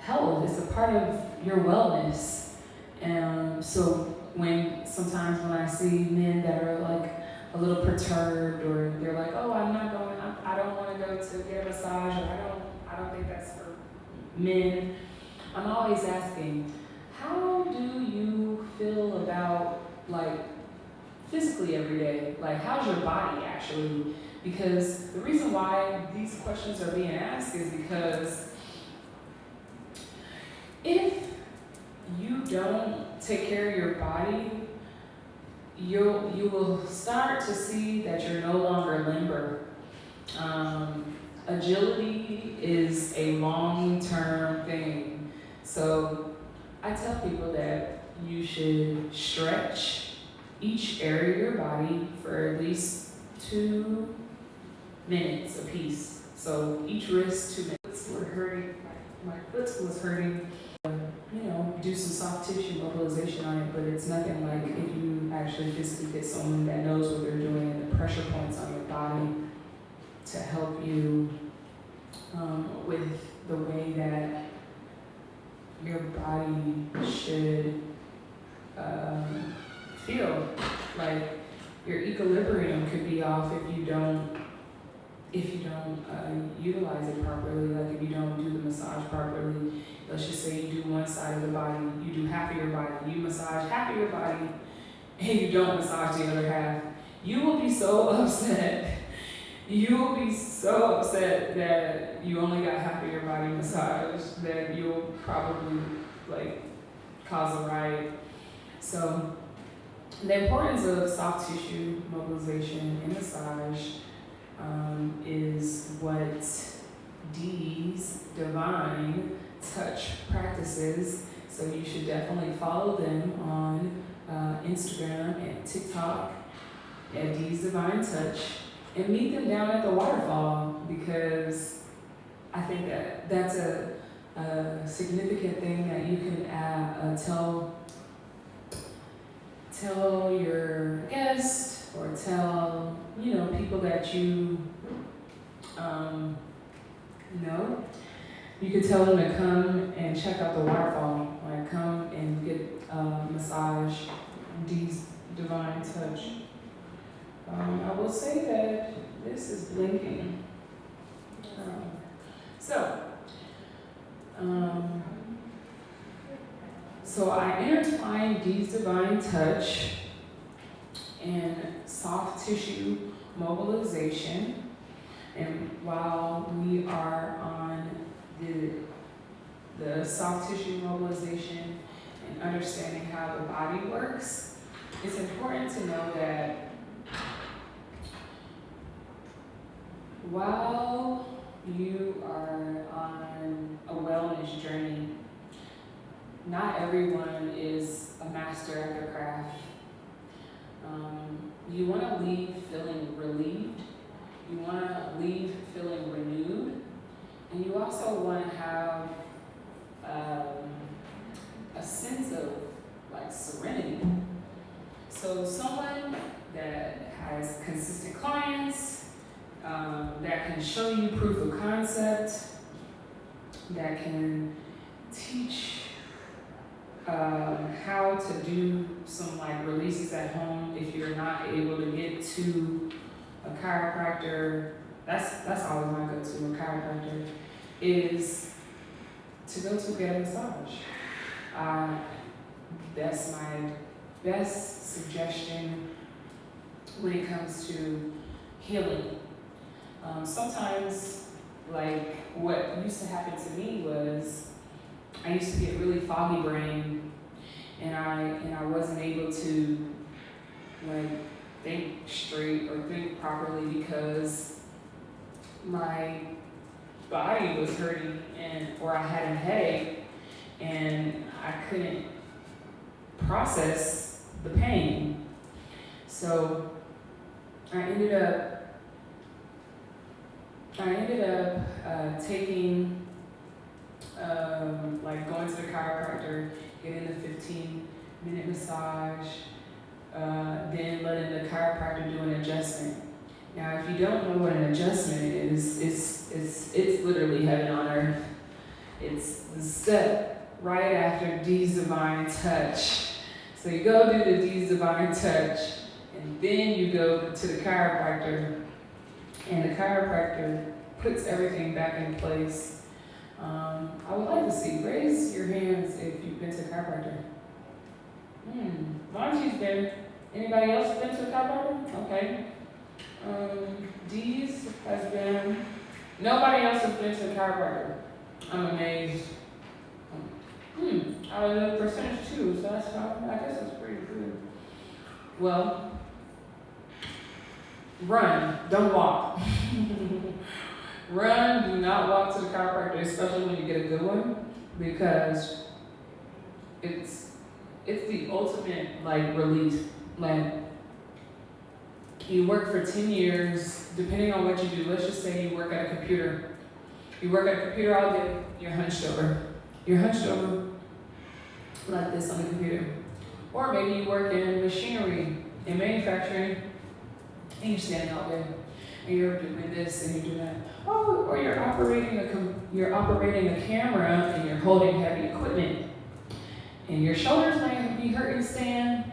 health. It's a part of your wellness. So sometimes when I see men that are like a little perturbed, or they're like, oh, I don't want to go to get a massage, or I don't think that's for men. I'm always asking, how do you feel about like physically every day? Like, how's your body actually? Because the reason why these questions are being asked is because if you don't take care of your body, you will start to see that you're no longer limber. Agility is a long-term thing. So I tell people that you should stretch each area of your body for at least 2 minutes apiece. So each wrist, 2 minutes. Were hurting. My foot was hurting. Do some soft tissue mobilization on it, but it's nothing like if you actually physically get someone that knows what they're doing and the pressure points on your body to help you with the way that your body should feel. Like your equilibrium could be off if you don't utilize it properly. Like if you don't do the massage properly. Let's just say you do one side of the body, you do half of your body, you massage half of your body, and you don't massage the other half. You will be so upset. You will be so upset that you only got half of your body massaged that you'll probably like cause a riot. So the importance of soft tissue mobilization and massage is what Dee's Divine Touch practices. So you should definitely follow them on Instagram and TikTok at Dee's Divine Touch, and meet them down at the waterfall, because I think that's a significant thing that you can tell your guests, or tell people that you know. You could tell them to come and check out the waterfall, like come and get a massage, Dee's Divine Touch. I will say that this is blinking. So I intertwine Dee's Divine Touch and soft tissue mobilization. And while we are on the soft tissue mobilization and understanding how the body works, it's important to know that while you are on a wellness journey, not everyone is a master at their craft. You want to leave feeling relieved. You want to leave feeling renewed. And you also want to have a sense of like serenity. clients, that can show you proof of concept, that can teach how to do some like releases at home if you're not able to get to a chiropractor. That's always my go-to. A chiropractor is to go to get a massage. That's my best suggestion when it comes to healing. Sometimes, like what used to happen to me was I used to get really foggy brain, and I wasn't able to like think straight or think properly because my body was hurting or I had a headache and I couldn't process the pain. So I ended up taking like going to the chiropractor, getting the 15-minute massage, then letting the chiropractor do an adjustment. Now, if you don't know what an adjustment is, it's literally heaven on earth. It's the step right after D's Divine Touch. So you go do the D's Divine Touch, and then you go to the chiropractor, and the chiropractor puts everything back in place. I would like to see, raise your hands if you've been to a chiropractor. Monty's been. Anybody else been to a chiropractor? Okay. Dee's has been. Nobody else has been to a chiropractor. I'm amazed. Out of the percentage too, so that's I guess that's pretty good. Well, run, don't walk. Run, do not walk to the chiropractor, especially when you get a good one, because it's the ultimate like relief. Like you work for 10 years, depending on what you do. Let's just say you work at a computer. You work at a computer all day, you're hunched over. You're hunched over like this on the computer. Or maybe you work in machinery, in manufacturing, and you're standing all day. And you're doing this and you're doing that. Oh, or you're operating a camera and you're holding heavy equipment. And your shoulders might be hurting to stand.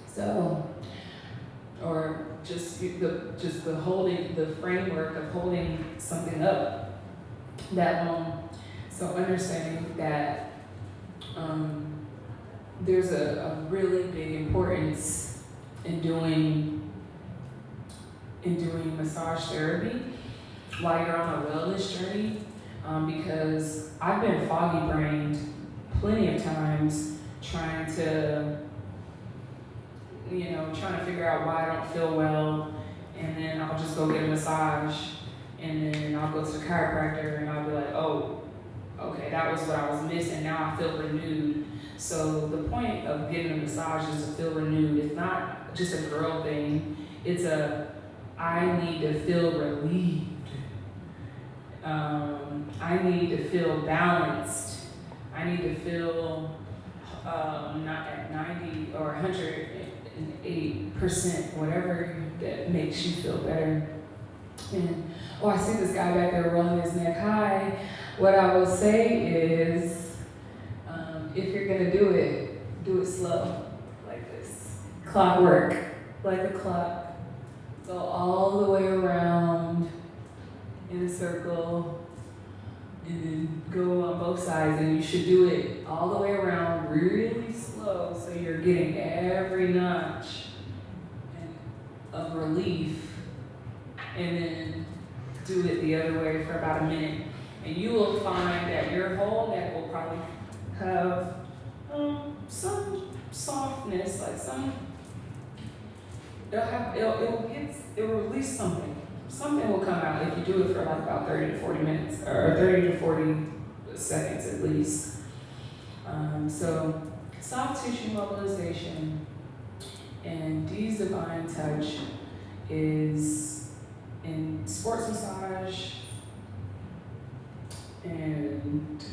So, or just the holding, the framework of holding something up that long. So understanding that there's a really big importance in doing massage therapy while you're on a wellness journey, because I've been foggy brained plenty of times trying to figure out why I don't feel well, and then I'll just go get a massage, and then I'll go to the chiropractor and I'll be like, oh, okay, that was what I was missing, now I feel renewed. So the point of getting a massage is to feel renewed. It's not just a girl thing, it's I need to feel relieved. I need to feel balanced. I need to feel not at 90 or 108%, whatever that makes you feel better. And I see this guy back there rolling his neck. Hi. What I will say is, if you're gonna do it slow, like this. Clockwork, like a clock. Go all the way around in a circle, and then go on both sides, and you should do it all the way around really slow so you're getting every notch of relief, and then do it the other way for about a minute. And you will find that your whole neck will probably have some softness, like it will release something. Something will come out if you do it for like about 30 to 40 minutes, or 30 to 40 seconds at least. So soft tissue mobilization and D's Divine Touch is in sports massage and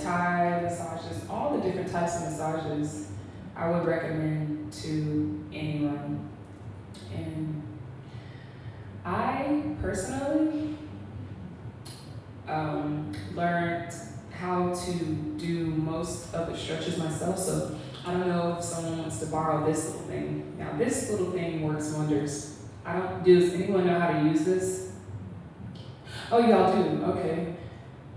Thai massages, all the different types of massages I would recommend to anyone. stretches myself. So I don't know if someone wants to borrow this little thing. Now this little thing works wonders. Does anyone know how to use this? Oh, y'all do, okay.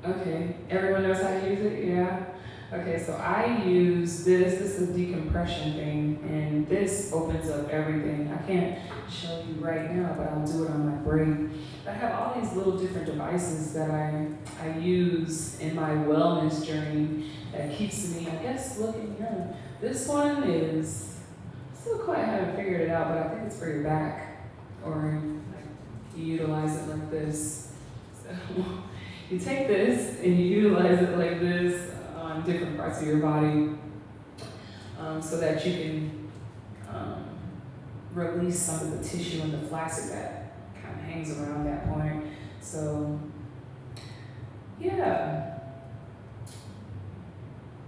Okay, everyone knows how to use it, yeah? Okay, so I use this is a decompression thing, and this opens up everything. I can't show you right now, but I'll do it on my break. I have all these little different devices that I use in my wellness journey that keeps me, I guess, looking young. This one is, still quite haven't figured it out, but I think it's for your back, or like you utilize it like this. So you take this and you utilize it like this on different parts of your body, so that you can release some of the tissue and the flaccid that kind of hangs around that point. So, yeah.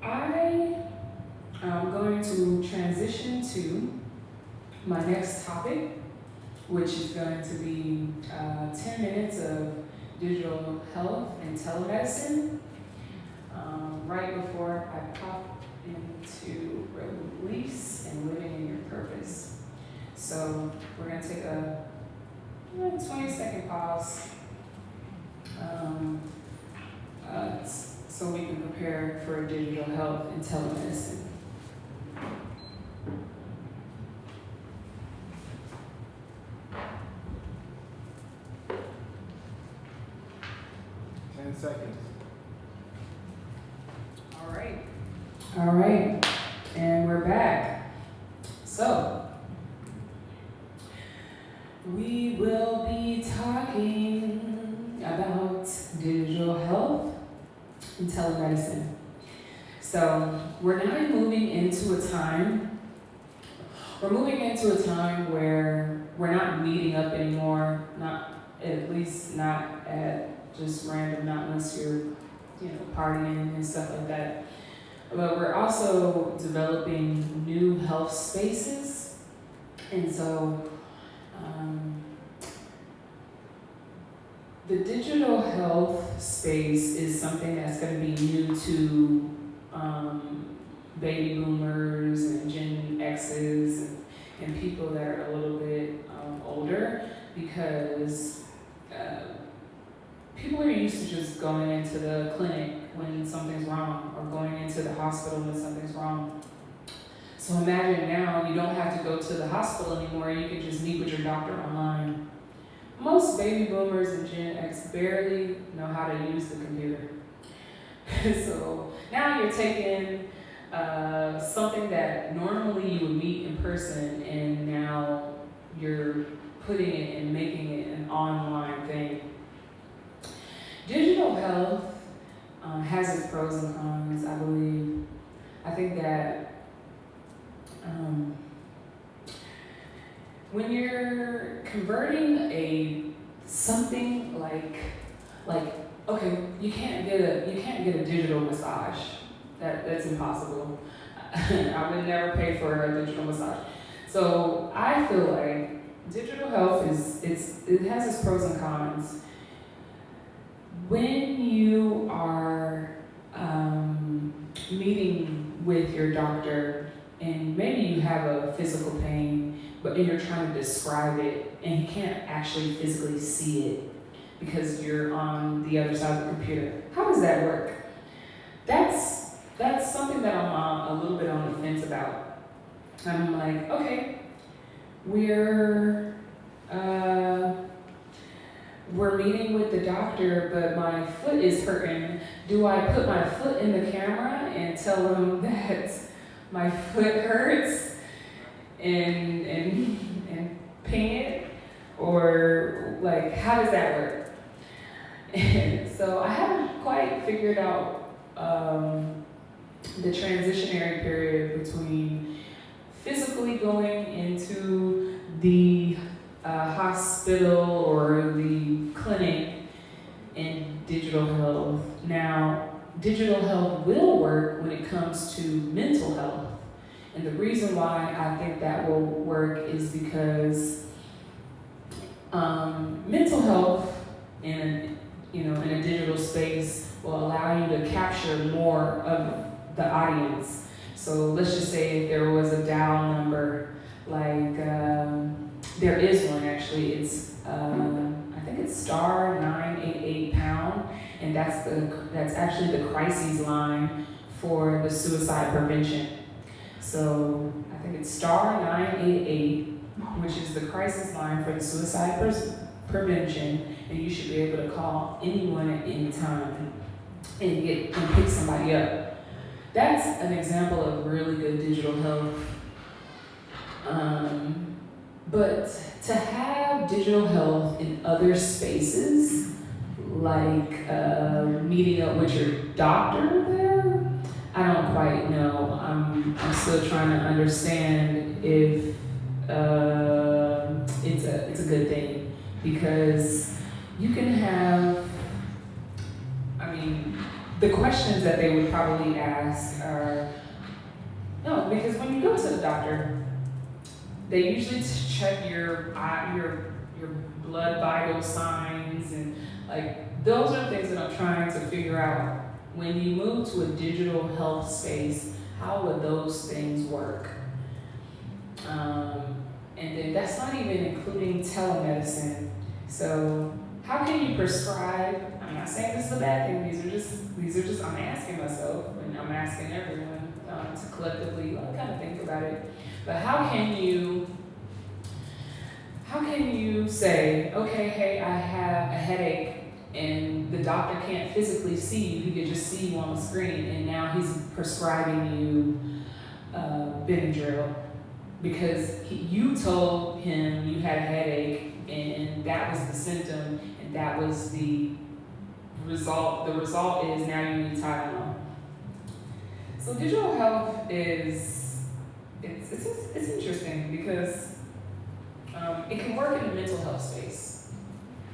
I am going to transition to my next topic, which is going to be 10 minutes of digital health and telemedicine. Right before I pop into release and living in your purpose. So we're going to take a 20-second pause so we can prepare for digital health and telemedicine. Seconds. All right, and we're back. So, we will be talking about digital health and telemedicine. So, we're now moving into a time where we're not meeting up anymore, at least not at just random, not unless you're, partying and stuff like that. But we're also developing new health spaces. And so the digital health space is something that's going to be new to baby boomers and Gen X's and people that are a little bit older, because people are used to just going into the clinic when something's wrong, or going into the hospital when something's wrong. So imagine now you don't have to go to the hospital anymore, you can just meet with your doctor online. Most baby boomers and Gen X barely know how to use the computer. So now you're taking something that normally you would meet in person, and now you're putting it and making it an online thing. Digital health has its pros and cons, I believe. I think that when you're converting something like okay, you can't get a digital massage. That's impossible. I would never pay for a digital massage. So I feel like digital health it has its pros and cons. When you are meeting with your doctor, and maybe you have a physical pain, but you're trying to describe it, and you can't actually physically see it because you're on the other side of the computer. How does that work? That's something that I'm a little bit on the fence about. I'm like, okay, we're meeting with the doctor, but my foot is hurting. Do I put my foot in the camera and tell them that my foot hurts and ping it? Or like, how does that work? And so I haven't quite figured out the transitionary period between physically going into the hospital or the clinic and digital health. Now, digital health will work when it comes to mental health. And the reason why I think that will work is because mental health in a digital space will allow you to capture more of the audience. So let's just say if there was a dial number, like there is one actually. It's I think it's star 988 pound, and that's actually the crises line for the suicide prevention. So I think it's star 988, which is the crisis line for the suicide prevention, and you should be able to call anyone at any time and pick somebody up. That's an example of really good digital health. But to have digital health in other spaces, like meeting up with your doctor there, I don't quite know. I'm still trying to understand if it's a good thing, because you can have, I mean, the questions that they would probably ask are, no, because when you go to the doctor, they usually check your blood vital signs, and like those are things that I'm trying to figure out. When you move to a digital health space, how would those things work? And then that's not even including telemedicine. So how can you prescribe? I'm not saying this is a bad thing. These are just I'm asking myself, and I'm asking everyone to collectively kind of think about it. But how can you say, okay, hey, I have a headache, and the doctor can't physically see you, he could just see you on the screen, and now he's prescribing you Benadryl because you told him you had a headache, and that was the symptom, and that was the result. The result is now you need Tylenol. So digital health is it's interesting because it can work in the mental health space.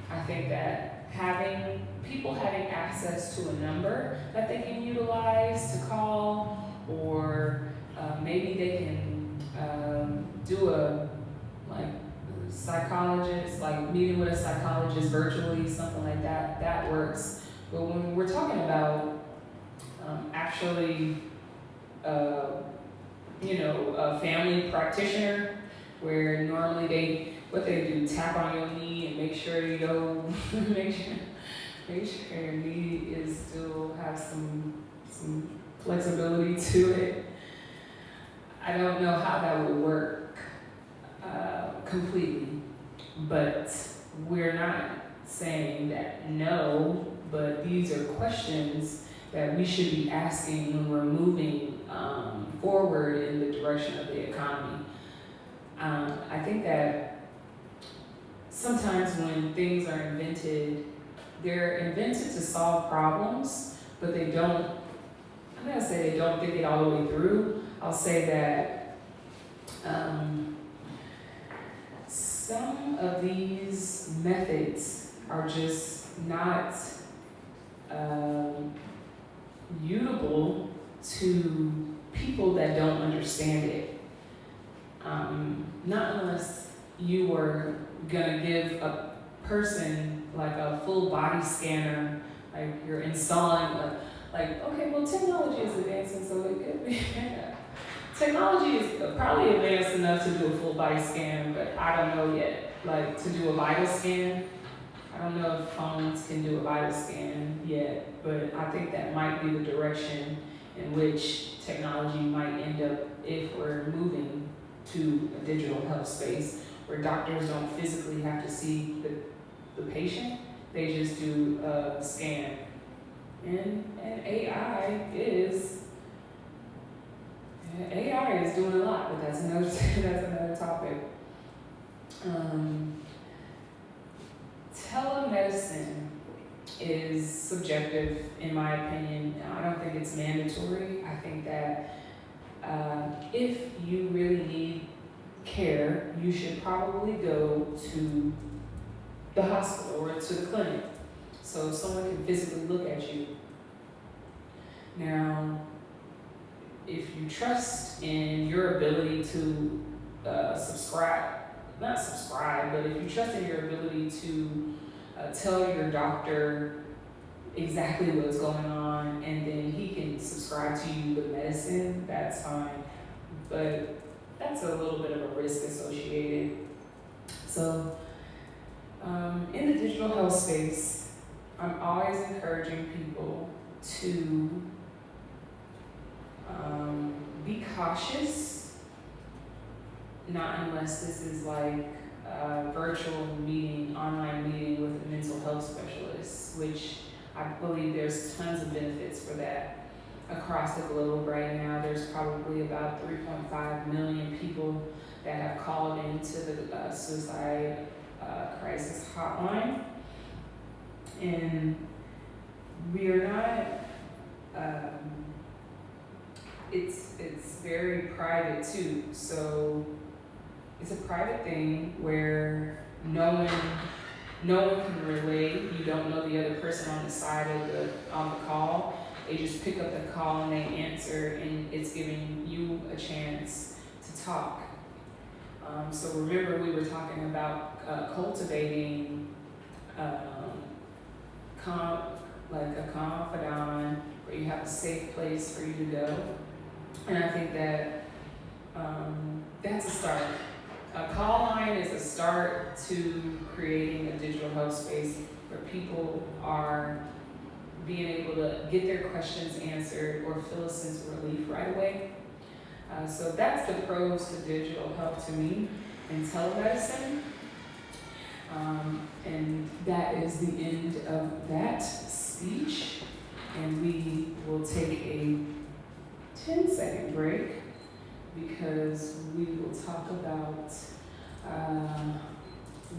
I think that having access to a number that they can utilize to call, or maybe they can do a psychologist, like meeting with a psychologist virtually, something like that. That works. But when we're talking about actually, a family practitioner, where normally what they do, tap on your knee and make sure you know, make sure your knee is still have some flexibility to it. I don't know how that would work completely, but we're not saying that no, but these are questions that we should be asking when we're moving forward in the direction of the economy. I think that sometimes when things are invented, they're invented to solve problems, but I'm gonna say they don't think it all the way through. I'll say that some of these methods are just not usable to people that don't understand it. Not unless you were gonna give a person like a full body scanner, like you're installing okay, well, technology is advancing, so it could be. Technology is probably advanced enough to do a full body scan, but I don't know yet. Like to do a vital scan, I don't know if phones can do a vital scan yet, but I think that might be the direction in which technology might end up if we're moving to a digital health space where doctors don't physically have to see the patient, they just do a scan. And AI is doing a lot, but that's another topic. Telemedicine is subjective, in my opinion. I don't think it's mandatory. I think that if you really need care, you should probably go to the hospital or to the clinic so someone can physically look at you. Now, if you trust in your ability to not subscribe, but if you trust in your ability to tell your doctor exactly what's going on, and then he can subscribe to you the medicine, that's fine. But that's a little bit of a risk associated. So in the digital health space, I'm always encouraging people to be cautious, not unless this is like a virtual meeting, online meeting with a mental health specialist, which I believe there's tons of benefits for that across the globe right now. There's probably about 3.5 million people that have called into the suicide crisis hotline. And we are not, it's very private too. So it's a private thing where no one can relate. You don't know the other person on the side of on the call. They just pick up the call and they answer, and it's giving you a chance to talk. So remember, we were talking about cultivating like a confidant, where you have a safe place for you to go. And I think that that's a start. A call line is a start to creating a digital health space where people are being able to get their questions answered or feel a sense of relief right away. So that's the pros to digital health to me in telemedicine. And that is the end of that speech. And we will take a 10-second break because we will talk about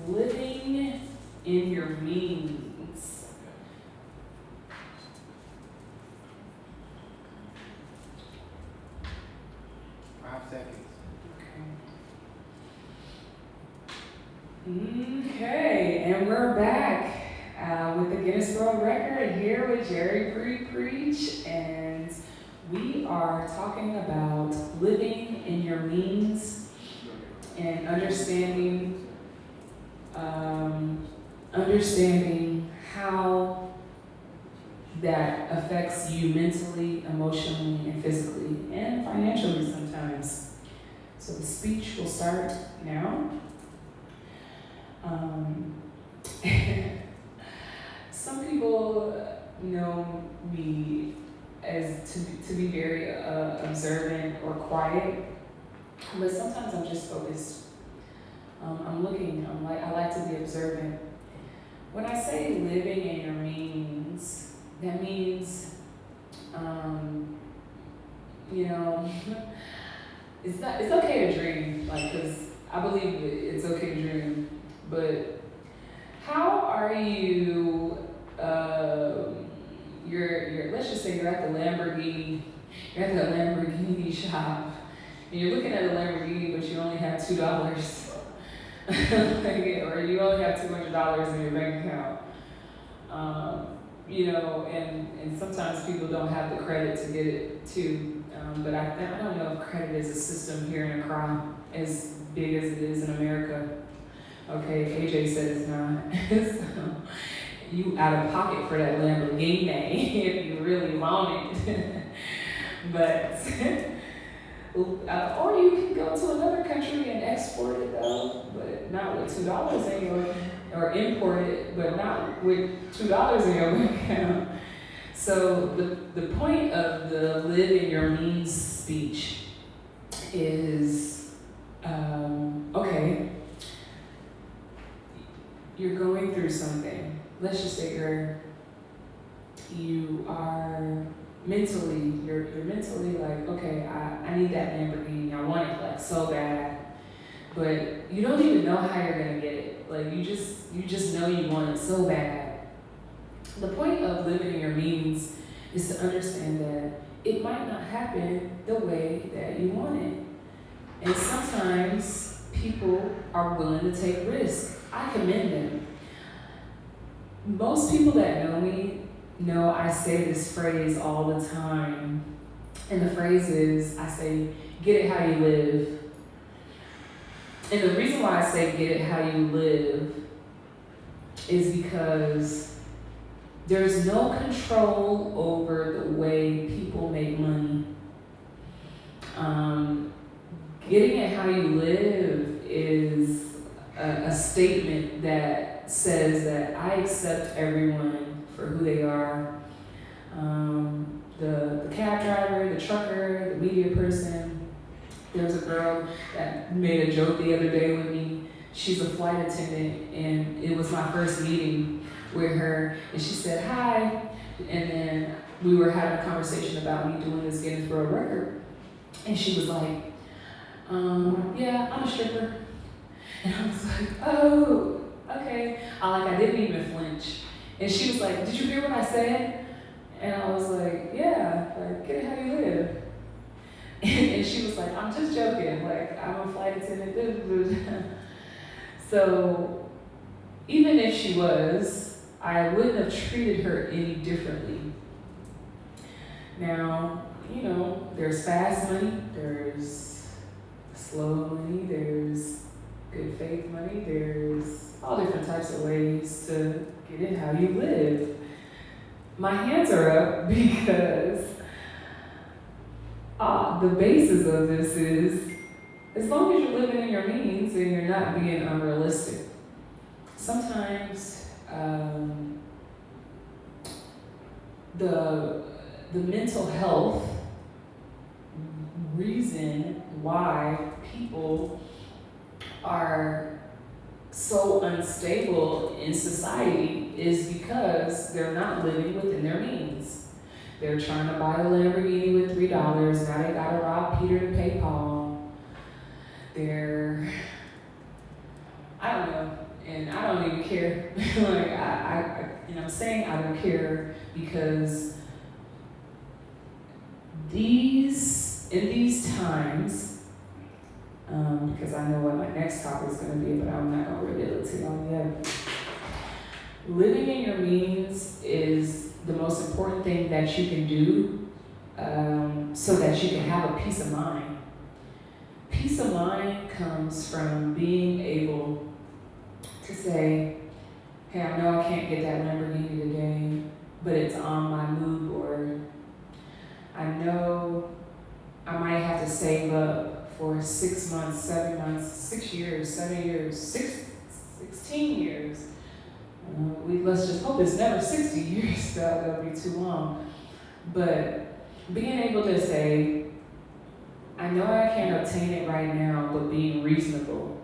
living in your means. 5 seconds. Okay, and we're back with the Guinness World Record here with Jerri Bre Preach, and we are talking about living in your means and understanding how that affects you mentally, emotionally, and physically, and financially sometimes. So the speech will start now. Some people know me as to be very observant or quiet, but sometimes I'm just focused. I like to be observant. When I say living in your means, that means, it's okay to dream, like, because I believe it's okay to dream, but how are you, let's just say you're at the Lamborghini shop, and you're looking at a Lamborghini, but you only have $2, or you only have $200 in your bank account. And sometimes people don't have the credit to get it too. But I don't know if credit is a system here in Accra as big as it is in America. Okay, AJ said it's not. So, you out of pocket for that Lamborghini if you really want it. But, or you can go to another country and export it though, but not with $2 in your, or import it, but not with $2 in your bank account. So the point of the live in your means speech is, okay, you're going through something. Let's just say you are mentally, you're mentally like, okay, I need that Lamborghini, I want it like so bad, but you don't even know how you're gonna get it. Like you just know you want it so bad. The point of living in your means is to understand that it might not happen the way that you want it. And sometimes people are willing to take risks. I commend them. Most people that know me know I say this phrase all the time. And the phrase is, I say, get it how you live. And the reason why I say get it how you live is because There's no control over the way people make money. Getting at how you live is a statement that says that I accept everyone for who they are. The cab driver, the trucker, the media person. There was a girl that made a joke the other day with me. She's a flight attendant, and it was my first meeting with her, and she said, hi, and then we were having a conversation about me doing this Guinness World Record, and she was like, yeah, I'm a stripper. And I was like, oh, okay. I didn't even flinch. And she was like, did you hear what I said? And I was like, yeah, like, get it how you live. And she was like, I'm just joking, like, I'm a flight attendant. So, even if she was, I wouldn't have treated her any differently. Now, you know, there's fast money, there's slow money, there's good faith money, there's all different types of ways to get in how you live. My hands are up because the basis of this is, as long as you're living in your means and you're not being unrealistic. Sometimes the mental health reason why people are so unstable in society is because they're not living within their means. They're trying to buy a Lamborghini with $3, now they gotta rob Peter to pay Paul. I don't know, and I don't even care. Like I'm saying I don't care because in these times, because I know what my next topic is going to be, but I'm not going to reveal it to y'all yet. Living in your means is the most important thing that you can do so that you can have a peace of mind. Peace of mind comes from being able to say, hey, I know I can't get that Lamborghini today, but it's on my mood board. I know I might have to save up for 6 months, 7 months, 6 years, 7 years, 16 years. Let's just hope it's never 60 years, that'll be too long. But being able to say, I know I can't obtain it right now, but being reasonable.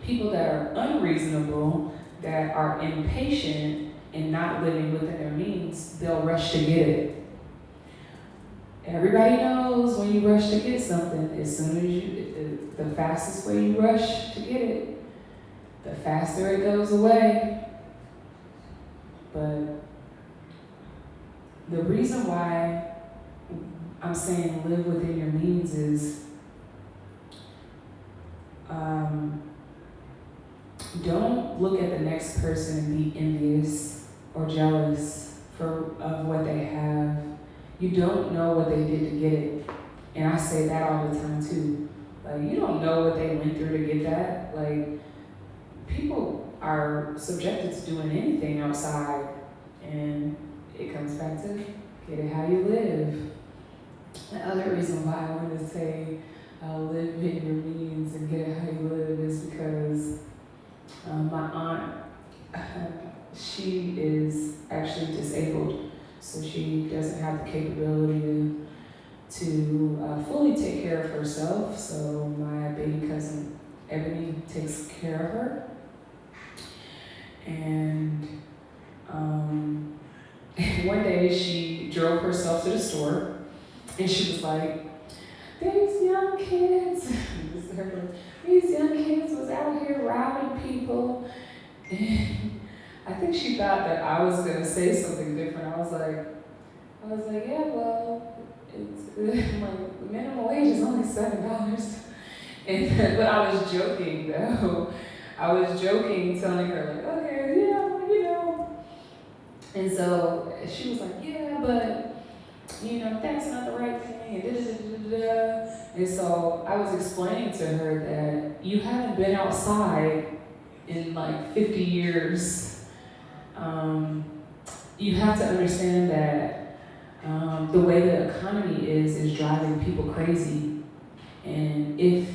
People that are unreasonable, that are impatient and not living within their means, they'll rush to get it. Everybody knows when you rush to get something, as soon as the fastest way you rush to get it, the faster it goes away. But the reason why I'm saying live within your means is don't look at the next person and be envious or jealous of what they have. You don't know what they did to get it. And I say that all the time too. Like, you don't know what they went through to get that. Like, people are subjected to doing anything outside. And it comes back to get it how you live. The other reason why I wanted to say live in your means and get it how you live is because my aunt, she is actually disabled. So she doesn't have the capability to fully take care of herself. So my baby cousin Ebony takes care of her. And one day she drove herself to the store and she was like, these young kids, these young kids was out here robbing people. And I think she thought that I was gonna say something different. I was like, yeah, well, it's like the minimum wage is only $7. And but I was joking though. I was joking, telling her like, okay, yeah, well, you know. And so she was like, yeah, but you know, that's not the right thing. And so I was explaining to her that you haven't been outside in like 50 years. you have to understand that the way the economy is driving people crazy, and it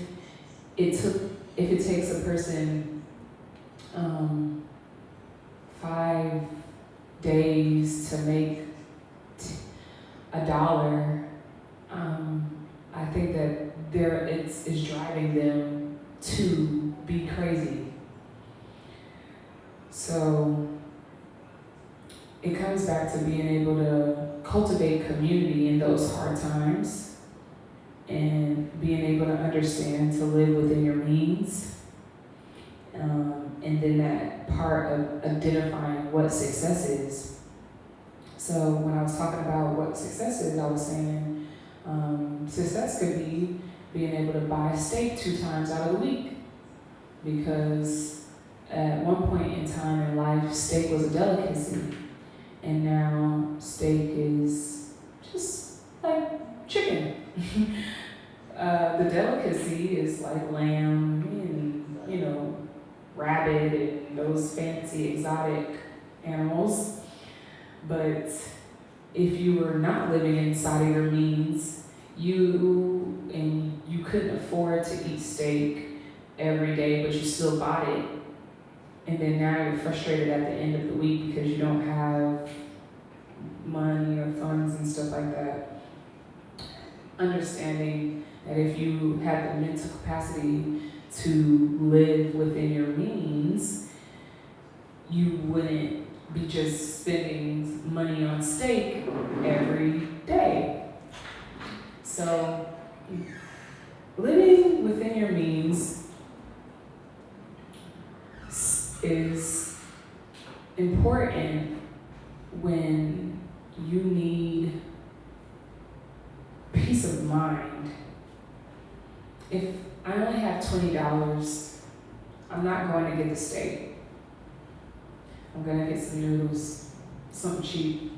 took if it takes a person 5 days to make $1, I think that it's driving them to be crazy. So it comes back to being able to cultivate community in those hard times and being able to understand to live within your means. And then that part of identifying what success is. So when I was talking about what success is, I was saying success could be being able to buy steak 2 times out of the week, because at one point in time in life, steak was a delicacy, and now steak is just like chicken. The delicacy is like lamb and, rabbit and those fancy exotic animals. But if you were not living inside of your means, you couldn't afford to eat steak every day, but you still bought it. And then now you're frustrated at the end of the week because you don't have money or funds and stuff like that. Understanding that if you have the mental capacity to live within your means, you wouldn't be just spending money on steak every day. So, living within your means is important when you need peace of mind. If I only have $20, I'm not going to get the steak. I'm going to get some noodles, something cheap,